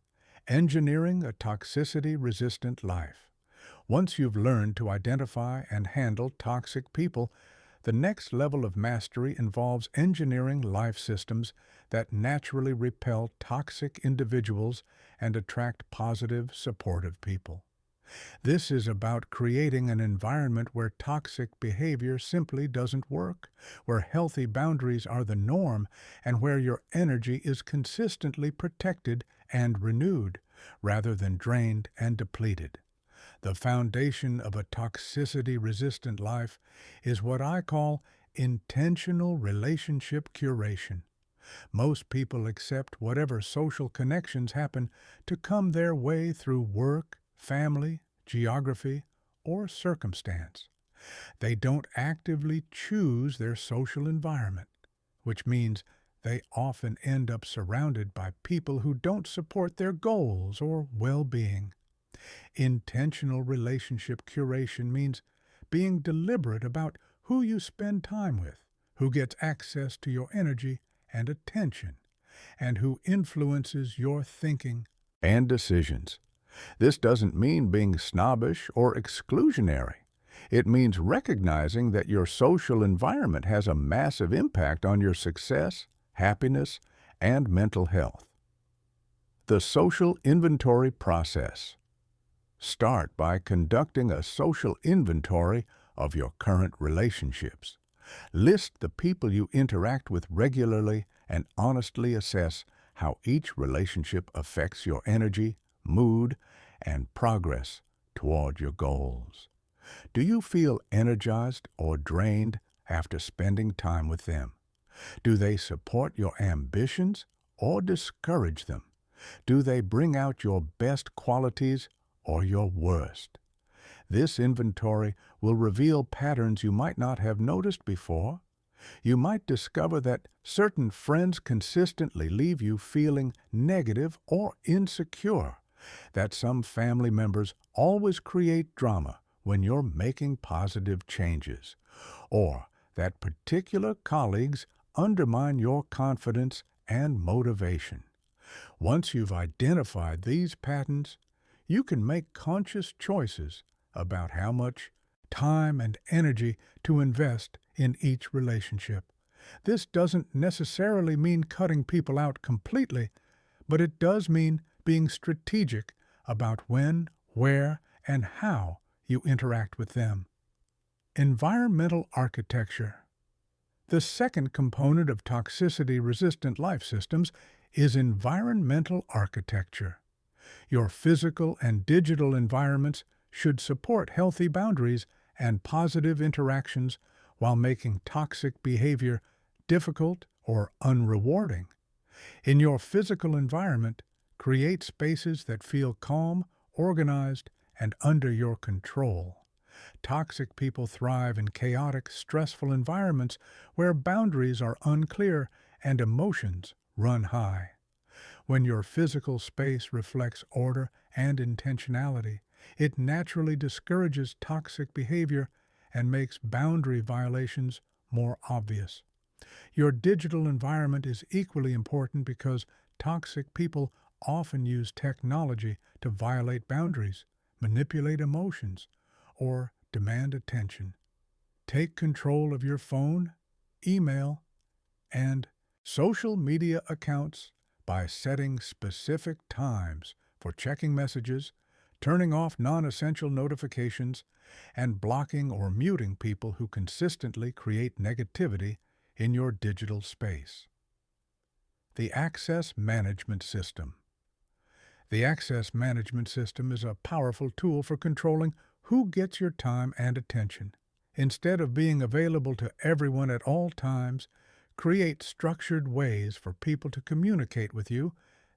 Engineering a Toxicity-Resistant Life. Once you've learned to identify and handle toxic people, the next level of mastery involves engineering life systems that naturally repel toxic individuals and attract positive, supportive people. This is about creating an environment where toxic behavior simply doesn't work, where healthy boundaries are the norm, and where your energy is consistently protected and renewed, rather than drained and depleted. The foundation of a toxicity-resistant life is what I call intentional relationship curation. Most people accept whatever social connections happen to come their way through work, family, geography, or circumstance. They don't actively choose their social environment, which means they often end up surrounded by people who don't support their goals or well-being. Intentional relationship curation means being deliberate about who you spend time with, who gets access to your energy and attention, and who influences your thinking and decisions. This doesn't mean being snobbish or exclusionary. It means recognizing that your social environment has a massive impact on your success, happiness, and mental health. The social inventory process. Start by conducting a social inventory of your current relationships. List the people you interact with regularly and honestly assess how each relationship affects your energy, mood, and progress toward your goals. Do you feel energized or drained after spending time with them? Do they support your ambitions or discourage them? Do they bring out your best qualities or your worst? This inventory will reveal patterns you might not have noticed before. You might discover that certain friends consistently leave you feeling negative or insecure, that some family members always create drama when you're making positive changes, or that particular colleagues undermine your confidence and motivation. Once you've identified these patterns, you can make conscious choices about how much time and energy to invest in each relationship. This doesn't necessarily mean cutting people out completely, but it does mean being strategic about when, where, and how you interact with them. Environmental architecture. The second component of toxicity-resistant life systems is environmental architecture. Your physical and digital environments should support healthy boundaries and positive interactions while making toxic behavior difficult or unrewarding. In your physical environment, create spaces that feel calm, organized, and under your control. Toxic people thrive in chaotic, stressful environments where boundaries are unclear and emotions run high. When your physical space reflects order and intentionality, it naturally discourages toxic behavior and makes boundary violations more obvious. Your digital environment is equally important because toxic people often use technology to violate boundaries, manipulate emotions, or demand attention. Take control of your phone, email, and social media accounts by setting specific times for checking messages, turning off non-essential notifications, and blocking or muting people who consistently create negativity in your digital space. The Access Management System. The Access Management System is a powerful tool for controlling who gets your time and attention. Instead of being available to everyone at all times, create structured ways for people to communicate with you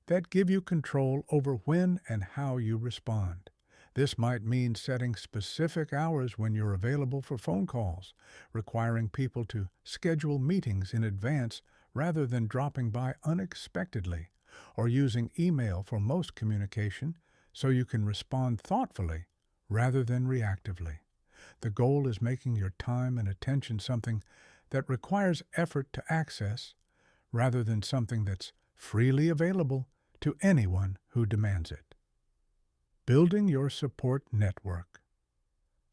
that give you control over when and how you respond. This might mean setting specific hours when you're available for phone calls, requiring people to schedule meetings in advance rather than dropping by unexpectedly, or using email for most communication so you can respond thoughtfully rather than reactively. The goal is making your time and attention something that requires effort to access rather than something that's freely available to anyone who demands it. Building your support network.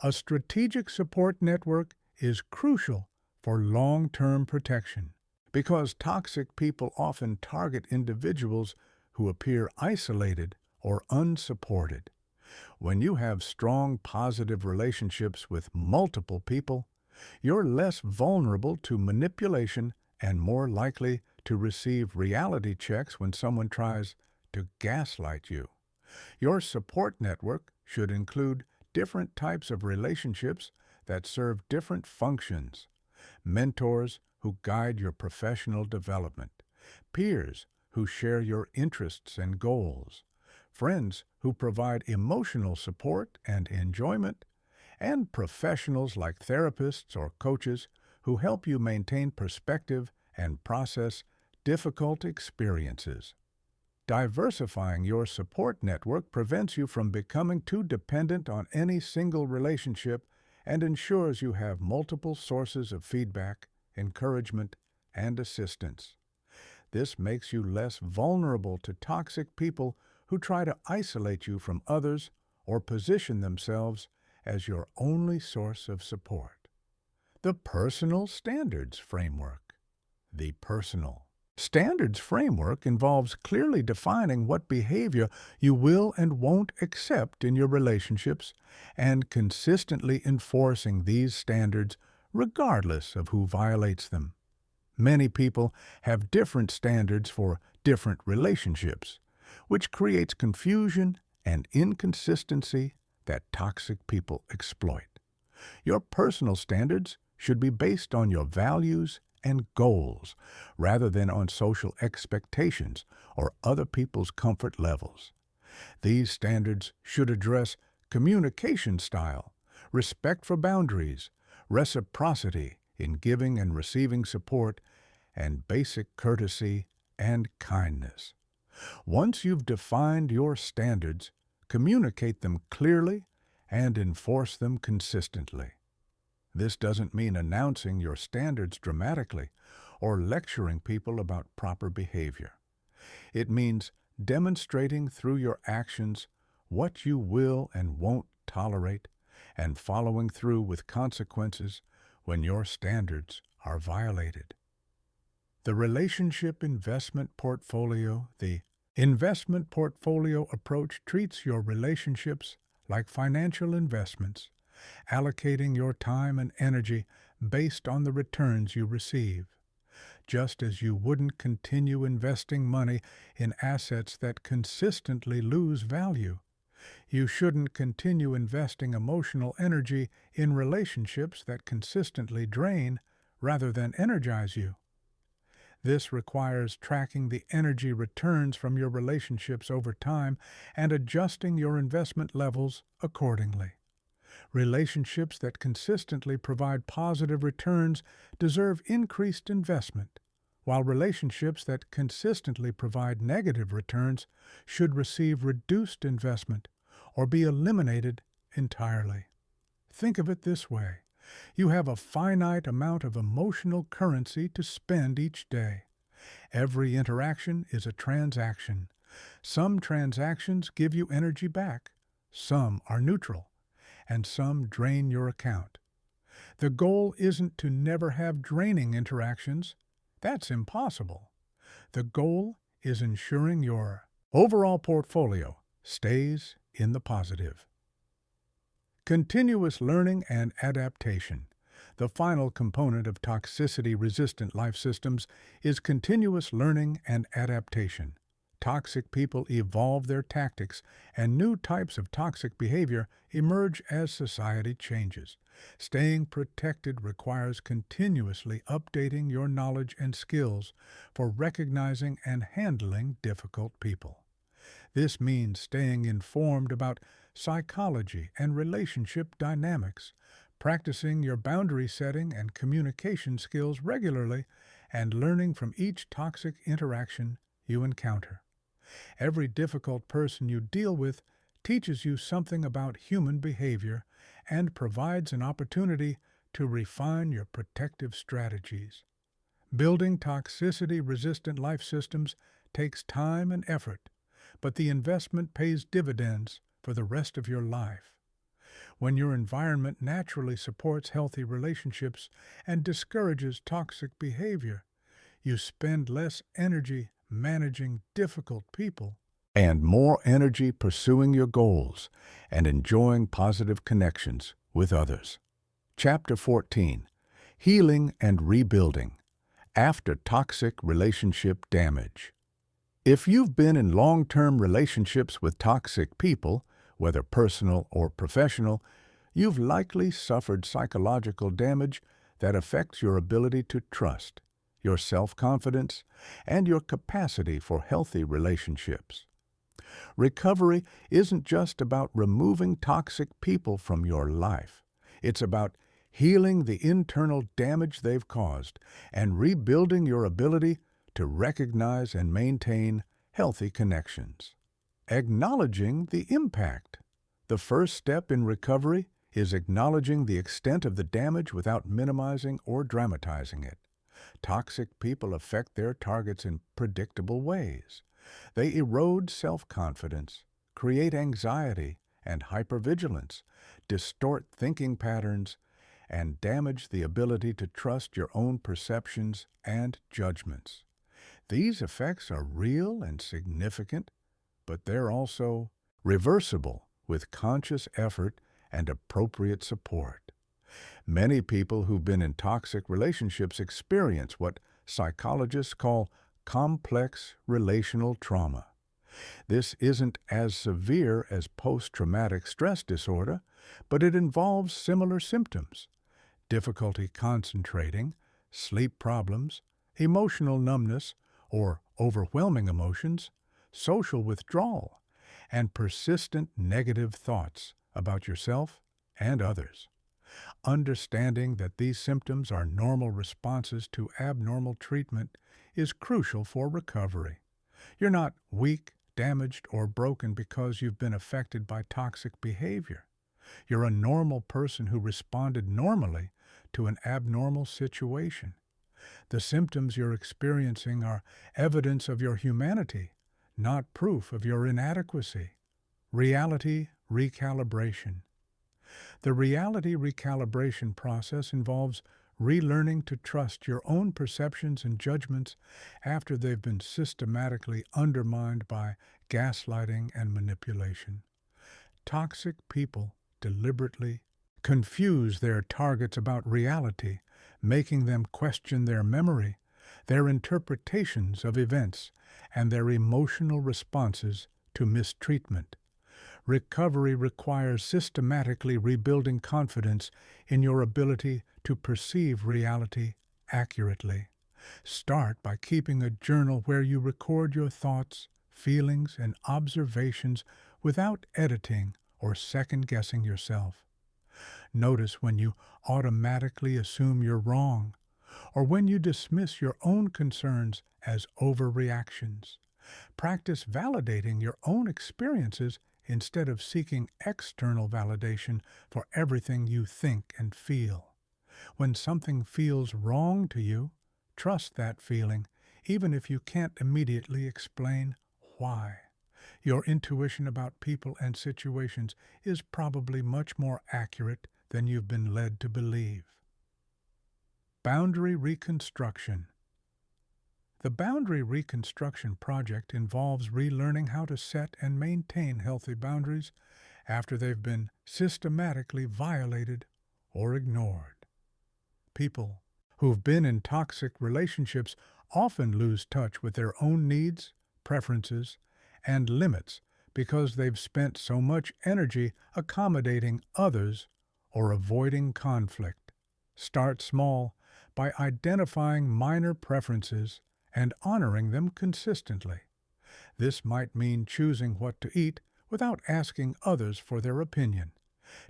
A strategic support network is crucial for long-term protection because toxic people often target individuals who appear isolated or unsupported. When you have strong, positive relationships with multiple people, you're less vulnerable to manipulation and more likely to receive reality checks when someone tries to gaslight you. Your support network should include different types of relationships that serve different functions. Mentors who guide your professional development, peers who share your interests and goals, friends who provide emotional support and enjoyment, and professionals like therapists or coaches who help you maintain perspective and process difficult experiences. Diversifying your support network prevents you from becoming too dependent on any single relationship and ensures you have multiple sources of feedback, encouragement, and assistance. This makes you less vulnerable to toxic people who try to isolate you from others or position themselves as your only source of support. The Personal Standards Framework. The Personal Standards Framework involves clearly defining what behavior you will and won't accept in your relationships and consistently enforcing these standards regardless of who violates them. Many people have different standards for different relationships, which creates confusion and inconsistency that toxic people exploit. Your personal standards should be based on your values and goals rather than on social expectations or other people's comfort levels. These standards should address communication style, respect for boundaries, reciprocity in giving and receiving support, and basic courtesy and kindness. Once you've defined your standards, communicate them clearly and enforce them consistently. This doesn't mean announcing your standards dramatically or lecturing people about proper behavior. It means demonstrating through your actions what you will and won't tolerate and following through with consequences when your standards are violated. The Relationship Investment Portfolio. The investment portfolio approach treats your relationships like financial investments, allocating your time and energy based on the returns you receive. Just as you wouldn't continue investing money in assets that consistently lose value, you shouldn't continue investing emotional energy in relationships that consistently drain rather than energize you. This requires tracking the energy returns from your relationships over time and adjusting your investment levels accordingly. Relationships that consistently provide positive returns deserve increased investment, while relationships that consistently provide negative returns should receive reduced investment or be eliminated entirely. Think of it this way. You have a finite amount of emotional currency to spend each day. Every interaction is a transaction. Some transactions give you energy back, some are neutral, and some drain your account. The goal isn't to never have draining interactions. That's impossible. The goal is ensuring your overall portfolio stays in the positive. Continuous learning and adaptation. The final component of toxicity-resistant life systems is continuous learning and adaptation. Toxic people evolve their tactics, and new types of toxic behavior emerge as society changes. Staying protected requires continuously updating your knowledge and skills for recognizing and handling difficult people. This means staying informed about psychology and relationship dynamics, practicing your boundary setting and communication skills regularly, and learning from each toxic interaction you encounter. Every difficult person you deal with teaches you something about human behavior and provides an opportunity to refine your protective strategies. Building toxicity-resistant life systems takes time and effort, but the investment pays dividends for the rest of your life. When your environment naturally supports healthy relationships and discourages toxic behavior, you spend less energy managing difficult people and more energy pursuing your goals and enjoying positive connections with others. Chapter 14: Healing and Rebuilding After Toxic Relationship Damage. If you've been in long-term relationships with toxic people, whether personal or professional, you've likely suffered psychological damage that affects your ability to trust, your self-confidence, and your capacity for healthy relationships. Recovery isn't just about removing toxic people from your life. It's about healing the internal damage they've caused and rebuilding your ability to recognize and maintain healthy connections. Acknowledging the impact. The first step in recovery is acknowledging the extent of the damage without minimizing or dramatizing it. Toxic people affect their targets in predictable ways. They erode self-confidence, create anxiety and hypervigilance, distort thinking patterns, and damage the ability to trust your own perceptions and judgments. These effects are real and significant, but they're also reversible with conscious effort and appropriate support. Many people who've been in toxic relationships experience what psychologists call complex relational trauma. This isn't as severe as post-traumatic stress disorder, but it involves similar symptoms: difficulty concentrating, sleep problems, emotional numbness or overwhelming emotions, social withdrawal, and persistent negative thoughts about yourself and others. Understanding that these symptoms are normal responses to abnormal treatment is crucial for recovery. You're not weak, damaged, or broken because you've been affected by toxic behavior. You're a normal person who responded normally to an abnormal situation. The symptoms you're experiencing are evidence of your humanity, not proof of your inadequacy. Reality recalibration. The reality recalibration process involves relearning to trust your own perceptions and judgments after they've been systematically undermined by gaslighting and manipulation. Toxic people deliberately confuse their targets about reality, making them question their memory, their interpretations of events, and their emotional responses to mistreatment. Recovery requires systematically rebuilding confidence in your ability to perceive reality accurately. Start by keeping a journal where you record your thoughts, feelings, and observations without editing or second-guessing yourself. Notice when you automatically assume you're wrong, or when you dismiss your own concerns as overreactions. Practice validating your own experiences instead of seeking external validation for everything you think and feel. When something feels wrong to you, trust that feeling, even if you can't immediately explain why. Your intuition about people and situations is probably much more accurate than you've been led to believe. Boundary reconstruction. The boundary reconstruction project involves relearning how to set and maintain healthy boundaries after they've been systematically violated or ignored. People who've been in toxic relationships often lose touch with their own needs, preferences, and limits because they've spent so much energy accommodating others or avoiding conflict. Start small by identifying minor preferences and honoring them consistently. This might mean choosing what to eat without asking others for their opinion,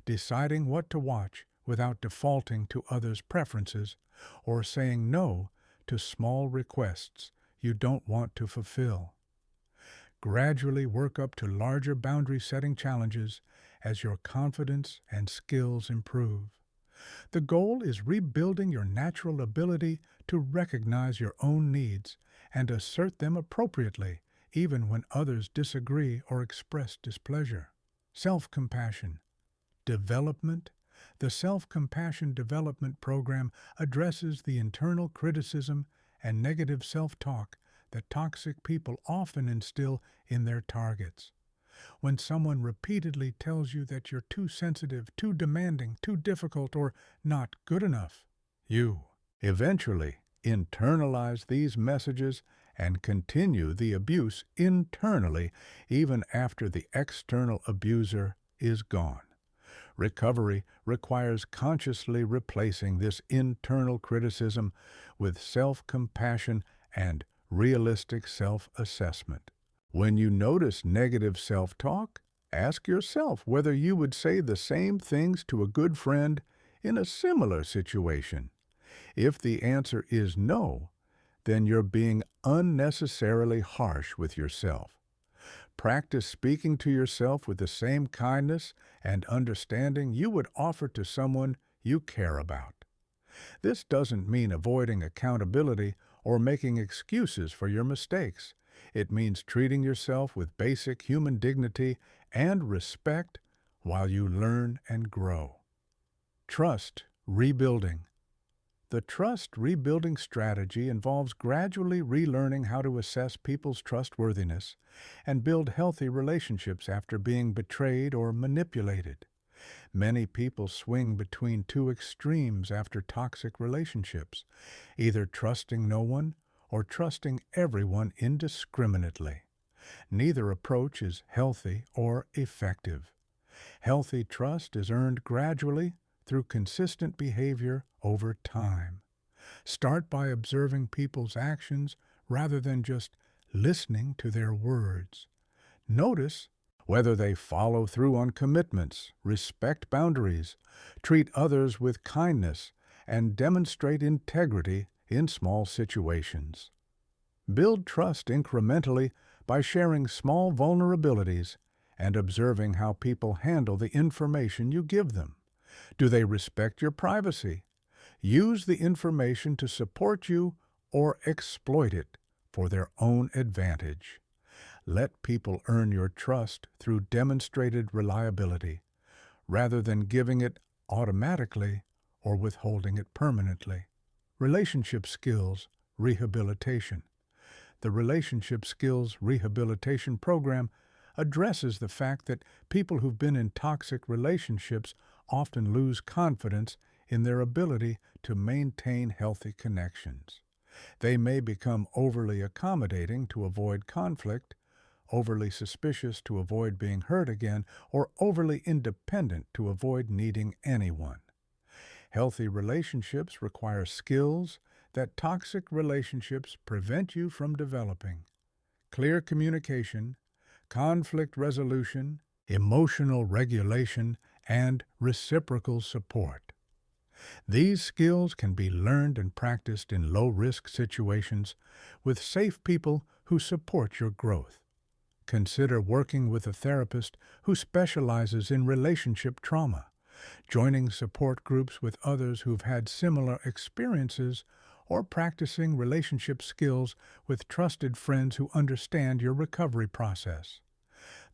deciding what to watch without defaulting to others' preferences, or saying no to small requests you don't want to fulfill. Gradually work up to larger boundary-setting challenges as your confidence and skills improve. The goal is rebuilding your natural ability to recognize your own needs and assert them appropriately even when others disagree or express displeasure. Self-compassion. Development. The Self-Compassion Development Program addresses the internal criticism and negative self-talk that toxic people often instill in their targets. When someone repeatedly tells you that you're too sensitive, too demanding, too difficult, or not good enough, you eventually internalize these messages and continue the abuse internally even after the external abuser is gone. Recovery requires consciously replacing this internal criticism with self-compassion and realistic self-assessment. When you notice negative self-talk, ask yourself whether you would say the same things to a good friend in a similar situation. If the answer is no, then you're being unnecessarily harsh with yourself. Practice speaking to yourself with the same kindness and understanding you would offer to someone you care about. This doesn't mean avoiding accountability or making excuses for your mistakes. It means treating yourself with basic human dignity and respect while you learn and grow. Trust rebuilding. The trust rebuilding strategy involves gradually relearning how to assess people's trustworthiness and build healthy relationships after being betrayed or manipulated. Many people swing between two extremes after toxic relationships, either trusting no one or trusting everyone indiscriminately. Neither approach is healthy or effective. Healthy trust is earned gradually through consistent behavior over time. Start by observing people's actions rather than just listening to their words. Notice whether they follow through on commitments, respect boundaries, treat others with kindness, and demonstrate integrity in small situations. Build trust incrementally by sharing small vulnerabilities and observing how people handle the information you give them. Do they respect your privacy? Use the information to support you or exploit it for their own advantage. Let people earn your trust through demonstrated reliability, rather than giving it automatically or withholding it permanently. Relationship skills rehabilitation. The Relationship Skills Rehabilitation Program addresses the fact that people who've been in toxic relationships often lose confidence in their ability to maintain healthy connections. They may become overly accommodating to avoid conflict, overly suspicious to avoid being hurt again, or overly independent to avoid needing anyone. Healthy relationships require skills that toxic relationships prevent you from developing. Clear communication, conflict resolution, emotional regulation, and reciprocal support. These skills can be learned and practiced in low-risk situations with safe people who support your growth. Consider working with a therapist who specializes in relationship trauma, joining support groups with others who've had similar experiences, or practicing relationship skills with trusted friends who understand your recovery process.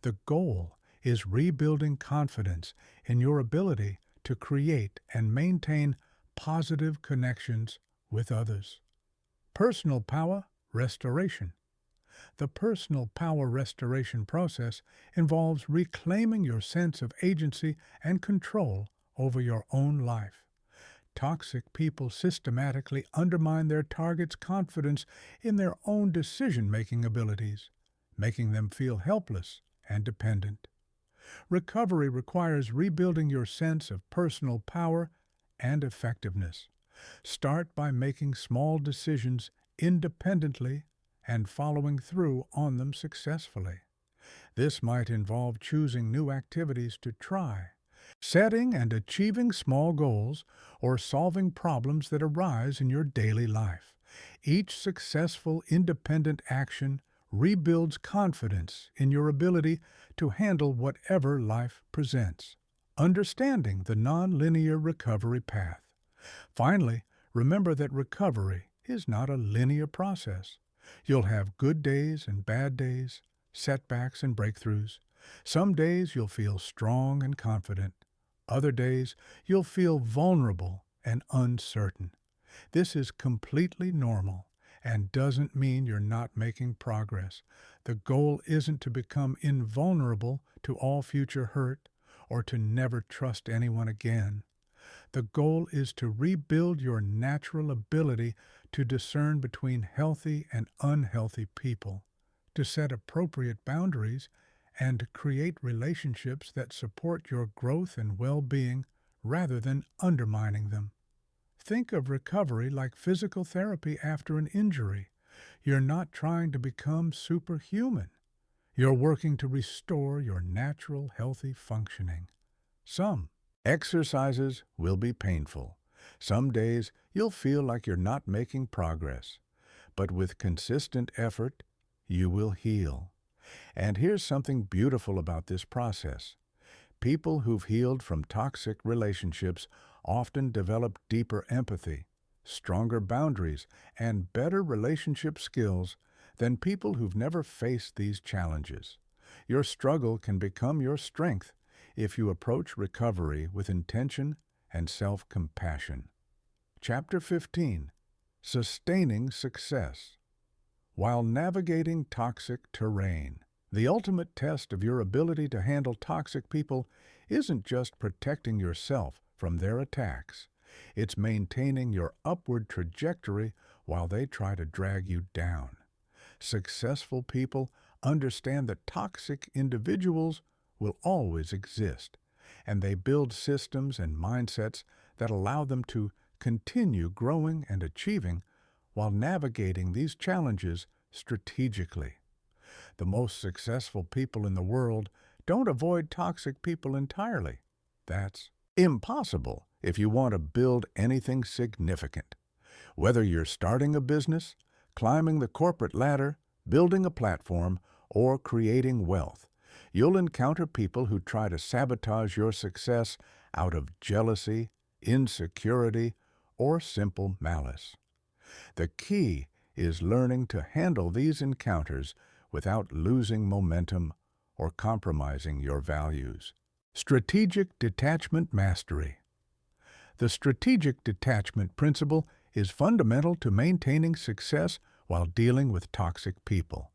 The goal is rebuilding confidence in your ability to create and maintain positive connections with others. Personal power restoration. The personal power restoration process involves reclaiming your sense of agency and control over your own life. Toxic people systematically undermine their targets' confidence in their own decision-making abilities, making them feel helpless and dependent. Recovery requires rebuilding your sense of personal power and effectiveness. Start by making small decisions independently and following through on them successfully. This might involve choosing new activities to try, setting and achieving small goals, or solving problems that arise in your daily life. Each successful independent action rebuilds confidence in your ability to handle whatever life presents. Understanding the non-linear recovery path. Finally, remember that recovery is not a linear process. You'll have good days and bad days, setbacks and breakthroughs. Some days you'll feel strong and confident. Other days you'll feel vulnerable and uncertain. This is completely normal and doesn't mean you're not making progress. The goal isn't to become invulnerable to all future hurt or to never trust anyone again. The goal is to rebuild your natural ability to discern between healthy and unhealthy people, to set appropriate boundaries, and to create relationships that support your growth and well-being rather than undermining them. Think of recovery like physical therapy after an injury. You're not trying to become superhuman. You're working to restore your natural, healthy functioning. Some exercises will be painful. Some days you'll feel like you're not making progress. But with consistent effort, you will heal. And here's something beautiful about this process. People who've healed from toxic relationships often develop deeper empathy, stronger boundaries, and better relationship skills than people who've never faced these challenges. Your struggle can become your strength if you approach recovery with intention and self-compassion. Chapter 15. Sustaining Success. While navigating toxic terrain, the ultimate test of your ability to handle toxic people isn't just protecting yourself from their attacks. It's maintaining your upward trajectory while they try to drag you down. Successful people understand that toxic individuals will always exist, and they build systems and mindsets that allow them to continue growing and achieving while navigating these challenges strategically. The most successful people in the world don't avoid toxic people entirely. That's impossible if you want to build anything significant. Whether you're starting a business, climbing the corporate ladder, building a platform, or creating wealth, you'll encounter people who try to sabotage your success out of jealousy, insecurity, or simple malice. The key is learning to handle these encounters without losing momentum or compromising your values. Strategic Detachment Mastery. The strategic detachment principle is fundamental to maintaining success while dealing with toxic people.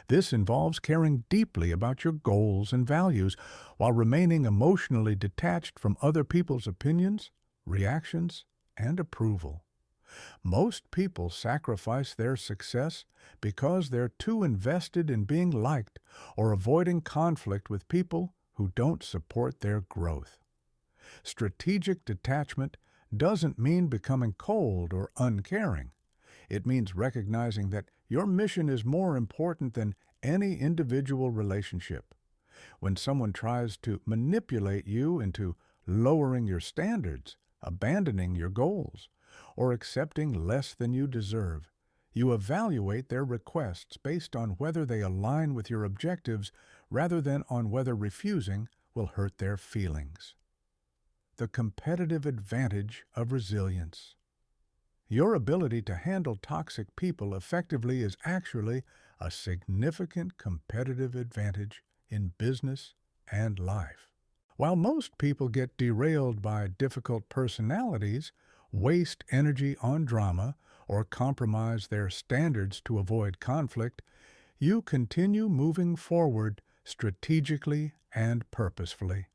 This involves caring deeply about your goals and values while remaining emotionally detached from other people's opinions, reactions, and approval. Most people sacrifice their success because they're too invested in being liked or avoiding conflict with people who don't support their growth. Strategic detachment doesn't mean becoming cold or uncaring. It means recognizing that your mission is more important than any individual relationship. When someone tries to manipulate you into lowering your standards, abandoning your goals, or accepting less than you deserve, you evaluate their requests based on whether they align with your objectives rather than on whether refusing will hurt their feelings. The competitive advantage of resilience. Your ability to handle toxic people effectively is actually a significant competitive advantage in business and life. While most people get derailed by difficult personalities, waste energy on drama, or compromise their standards to avoid conflict, you continue moving forward strategically and purposefully.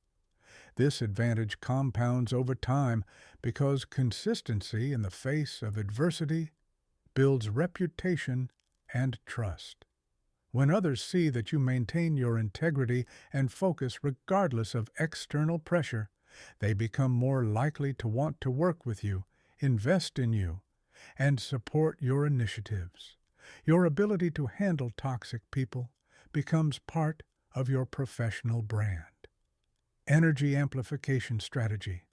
This advantage compounds over time because consistency in the face of adversity builds reputation and trust. When others see that you maintain your integrity and focus regardless of external pressure, they become more likely to want to work with you, invest in you, and support your initiatives. Your ability to handle toxic people becomes part of your professional brand. Energy amplification strategy.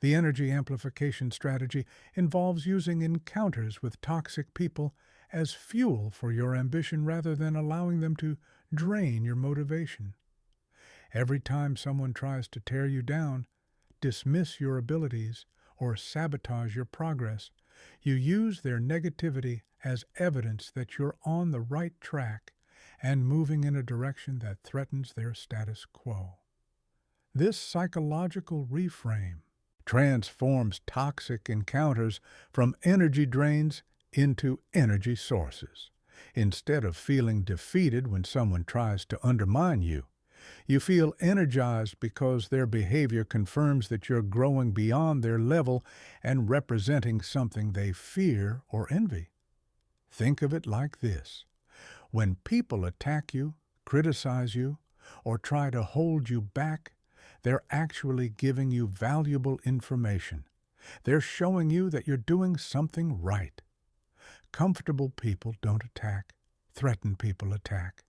The energy amplification strategy involves using encounters with toxic people as fuel for your ambition rather than allowing them to drain your motivation. Every time someone tries to tear you down, dismiss your abilities, or sabotage your progress, You use their negativity as evidence that you're on the right track and moving in a direction that threatens their status quo. This psychological reframe transforms toxic encounters from energy drains into energy sources. Instead of feeling defeated when someone tries to undermine you, you feel energized because their behavior confirms that you're growing beyond their level and representing something they fear or envy. Think of it like this. When people attack you, criticize you, or try to hold you back, they're actually giving you valuable information. They're showing you that you're doing something right. Comfortable people don't attack. Threatened people attack.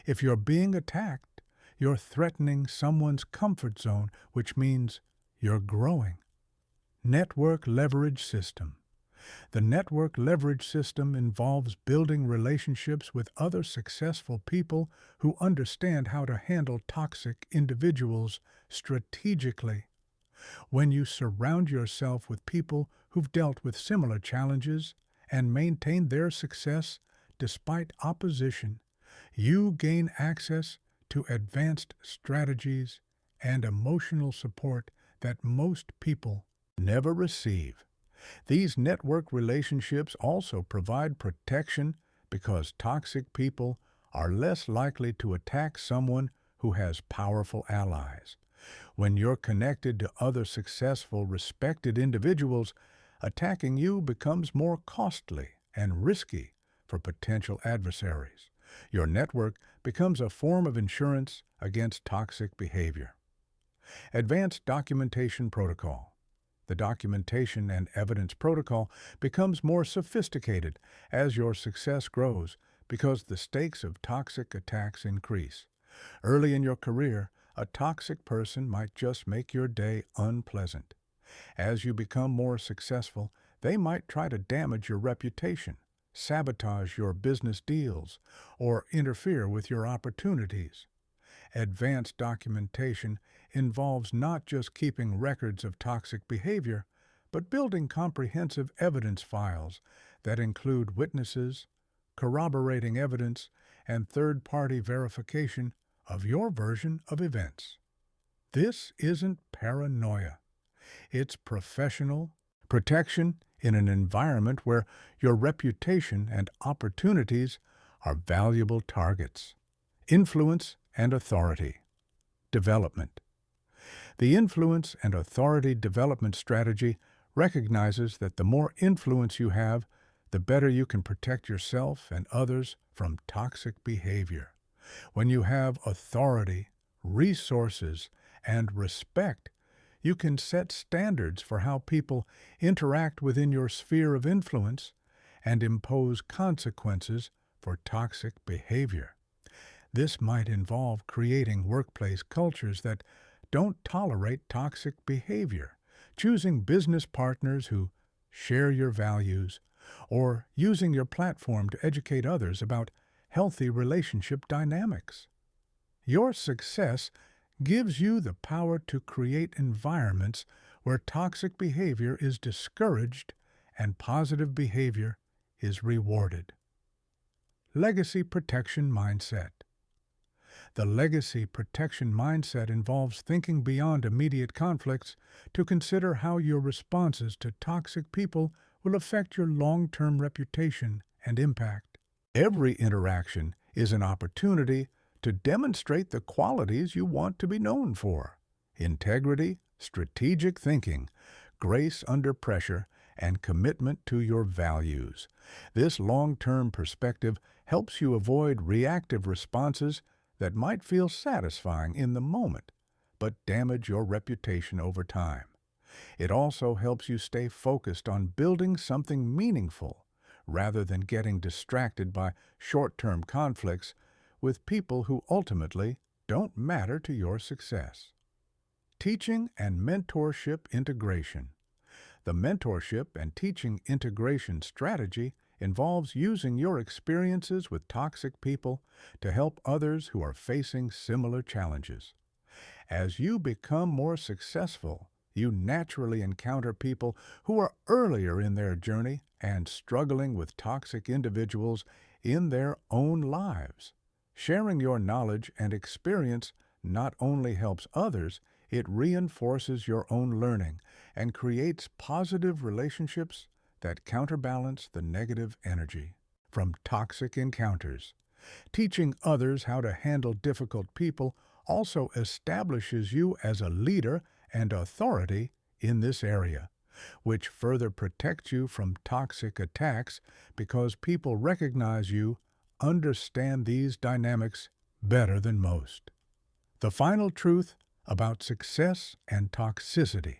If you're being attacked, you're threatening someone's comfort zone, which means you're growing. Network leverage system. The network leverage system involves building relationships with other successful people who understand how to handle toxic individuals strategically. When you surround yourself with people who've dealt with similar challenges and maintained their success despite opposition, you gain access to advanced strategies and emotional support that most people never receive. These network relationships also provide protection because toxic people are less likely to attack someone who has powerful allies. When you're connected to other successful, respected individuals, attacking you becomes more costly and risky for potential adversaries. Your network becomes a form of insurance against toxic behavior. Advanced documentation protocol. The documentation and evidence protocol becomes more sophisticated as your success grows because the stakes of toxic attacks increase. Early in your career, a toxic person might just make your day unpleasant. As you become more successful, they might try to damage your reputation, sabotage your business deals, or interfere with your opportunities. Advanced documentation involves not just keeping records of toxic behavior, but building comprehensive evidence files that include witnesses, corroborating evidence, and third-party verification of your version of events. This isn't paranoia. It's professional protection in an environment where your reputation and opportunities are valuable targets. Influence and authority. Development. The influence and authority development strategy recognizes that the more influence you have, the better you can protect yourself and others from toxic behavior. When you have authority, resources, and respect, you can set standards for how people interact within your sphere of influence and impose consequences for toxic behavior. This might involve creating workplace cultures that don't tolerate toxic behavior, choosing business partners who share your values, or using your platform to educate others about healthy relationship dynamics. Your success gives you the power to create environments where toxic behavior is discouraged and positive behavior is rewarded. Legacy protection mindset. The legacy protection mindset involves thinking beyond immediate conflicts to consider how your responses to toxic people will affect your long-term reputation and impact. Every interaction is an opportunity to demonstrate the qualities you want to be known for: integrity, strategic thinking, grace under pressure, and commitment to your values. This long-term perspective helps you avoid reactive responses that might feel satisfying in the moment, but damage your reputation over time. It also helps you stay focused on building something meaningful rather than getting distracted by short-term conflicts with people who ultimately don't matter to your success. Teaching and mentorship integration. The mentorship and teaching integration strategy involves using your experiences with toxic people to help others who are facing similar challenges. As you become more successful, You naturally encounter people who are earlier in their journey and struggling with toxic individuals in their own lives. Sharing your knowledge and experience not only helps others, it reinforces your own learning and creates positive relationships that counterbalance the negative energy from toxic encounters. Teaching others how to handle difficult people also establishes you as a leader and authority in this area, which further protects you from toxic attacks because people recognize you, understand these dynamics better than most. The final truth about success and toxicity.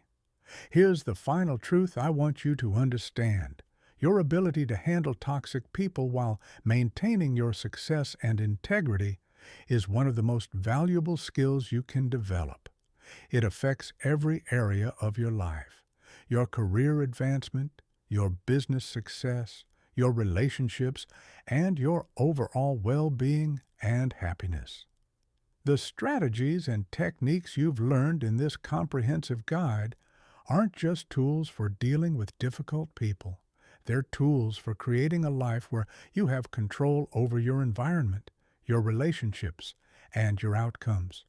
Here's the final truth I want you to understand. Your ability to handle toxic people while maintaining your success and integrity is one of the most valuable skills you can develop. It affects every area of your life: your career advancement, your business success, your relationships, and your overall well-being and happiness. The strategies and techniques you've learned in this comprehensive guide aren't just tools for dealing with difficult people. They're tools for creating a life where you have control over your environment, your relationships, and your outcomes.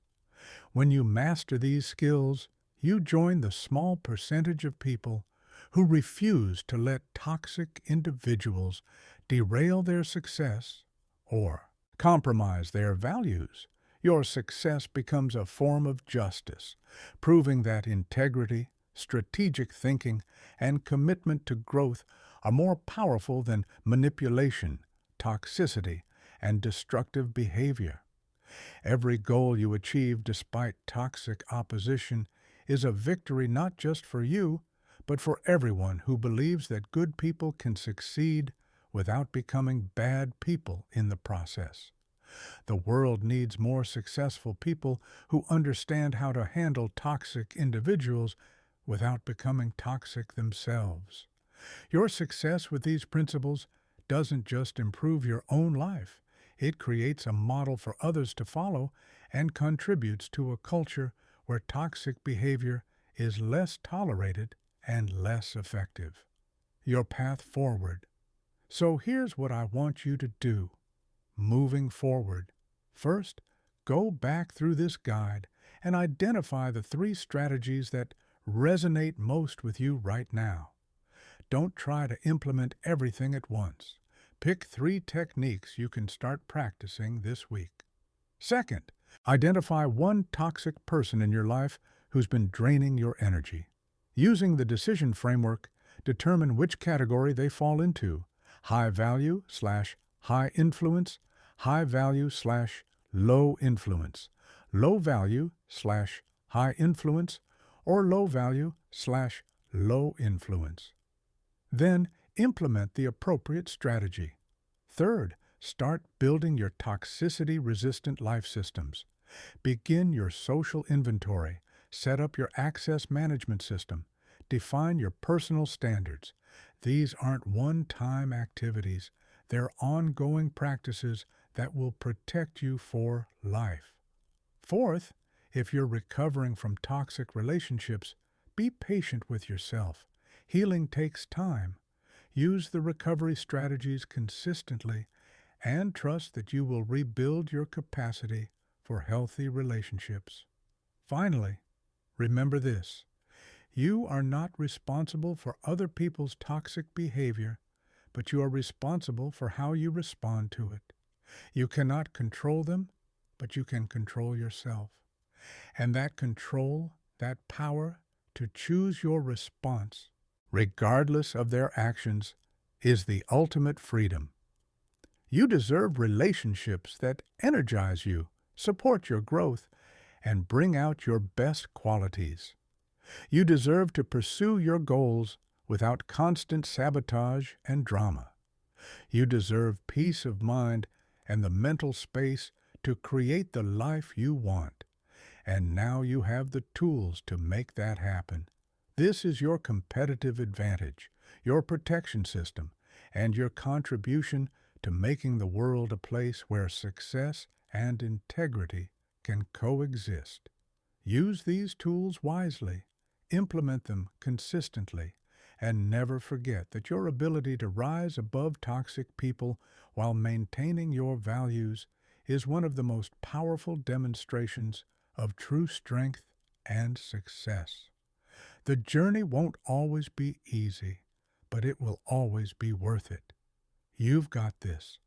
When you master these skills, you join the small percentage of people who refuse to let toxic individuals derail their success or compromise their values. Your success becomes a form of justice, proving that integrity, strategic thinking, and commitment to growth are more powerful than manipulation, toxicity, and destructive behavior. Every goal you achieve despite toxic opposition is a victory not just for you, but for everyone who believes that good people can succeed without becoming bad people in the process. The world needs more successful people who understand how to handle toxic individuals without becoming toxic themselves. Your success with these principles doesn't just improve your own life, it creates a model for others to follow and contributes to a culture where toxic behavior is less tolerated and less effective. Your path forward. So here's what I want you to do. Moving forward. First, go back through this guide and identify the 3 strategies that resonate most with you right now. Don't try to implement everything at once. Pick 3 techniques you can start practicing this week. Second, identify one toxic person in your life who's been draining your energy. Using the decision framework, determine which category they fall into: high value / high influence, high value / low influence, low value / high influence, or low value / low influence. Then implement the appropriate strategy. Third, start building your toxicity-resistant life systems. Begin your social inventory, set up your access management system, define your personal standards. These aren't one-time activities. They're ongoing practices that will protect you for life. Fourth, if you're recovering from toxic relationships, be patient with yourself. Healing takes time. Use the recovery strategies consistently and trust that you will rebuild your capacity for healthy relationships. Finally, remember this: you are not responsible for other people's toxic behavior, but you are responsible for how you respond to it. You cannot control them, but you can control yourself. And that control, that power to choose your response, regardless of their actions, is the ultimate freedom. You deserve relationships that energize you, support your growth, and bring out your best qualities. You deserve to pursue your goals without constant sabotage and drama. You deserve peace of mind and the mental space to create the life you want. And now you have the tools to make that happen. This is your competitive advantage, your protection system, and your contribution to making the world a place where success and integrity can coexist. Use these tools wisely. Implement them consistently and never forget that your ability to rise above toxic people while maintaining your values is one of the most powerful demonstrations of true strength and success. The journey won't always be easy, but it will always be worth it. You've got this.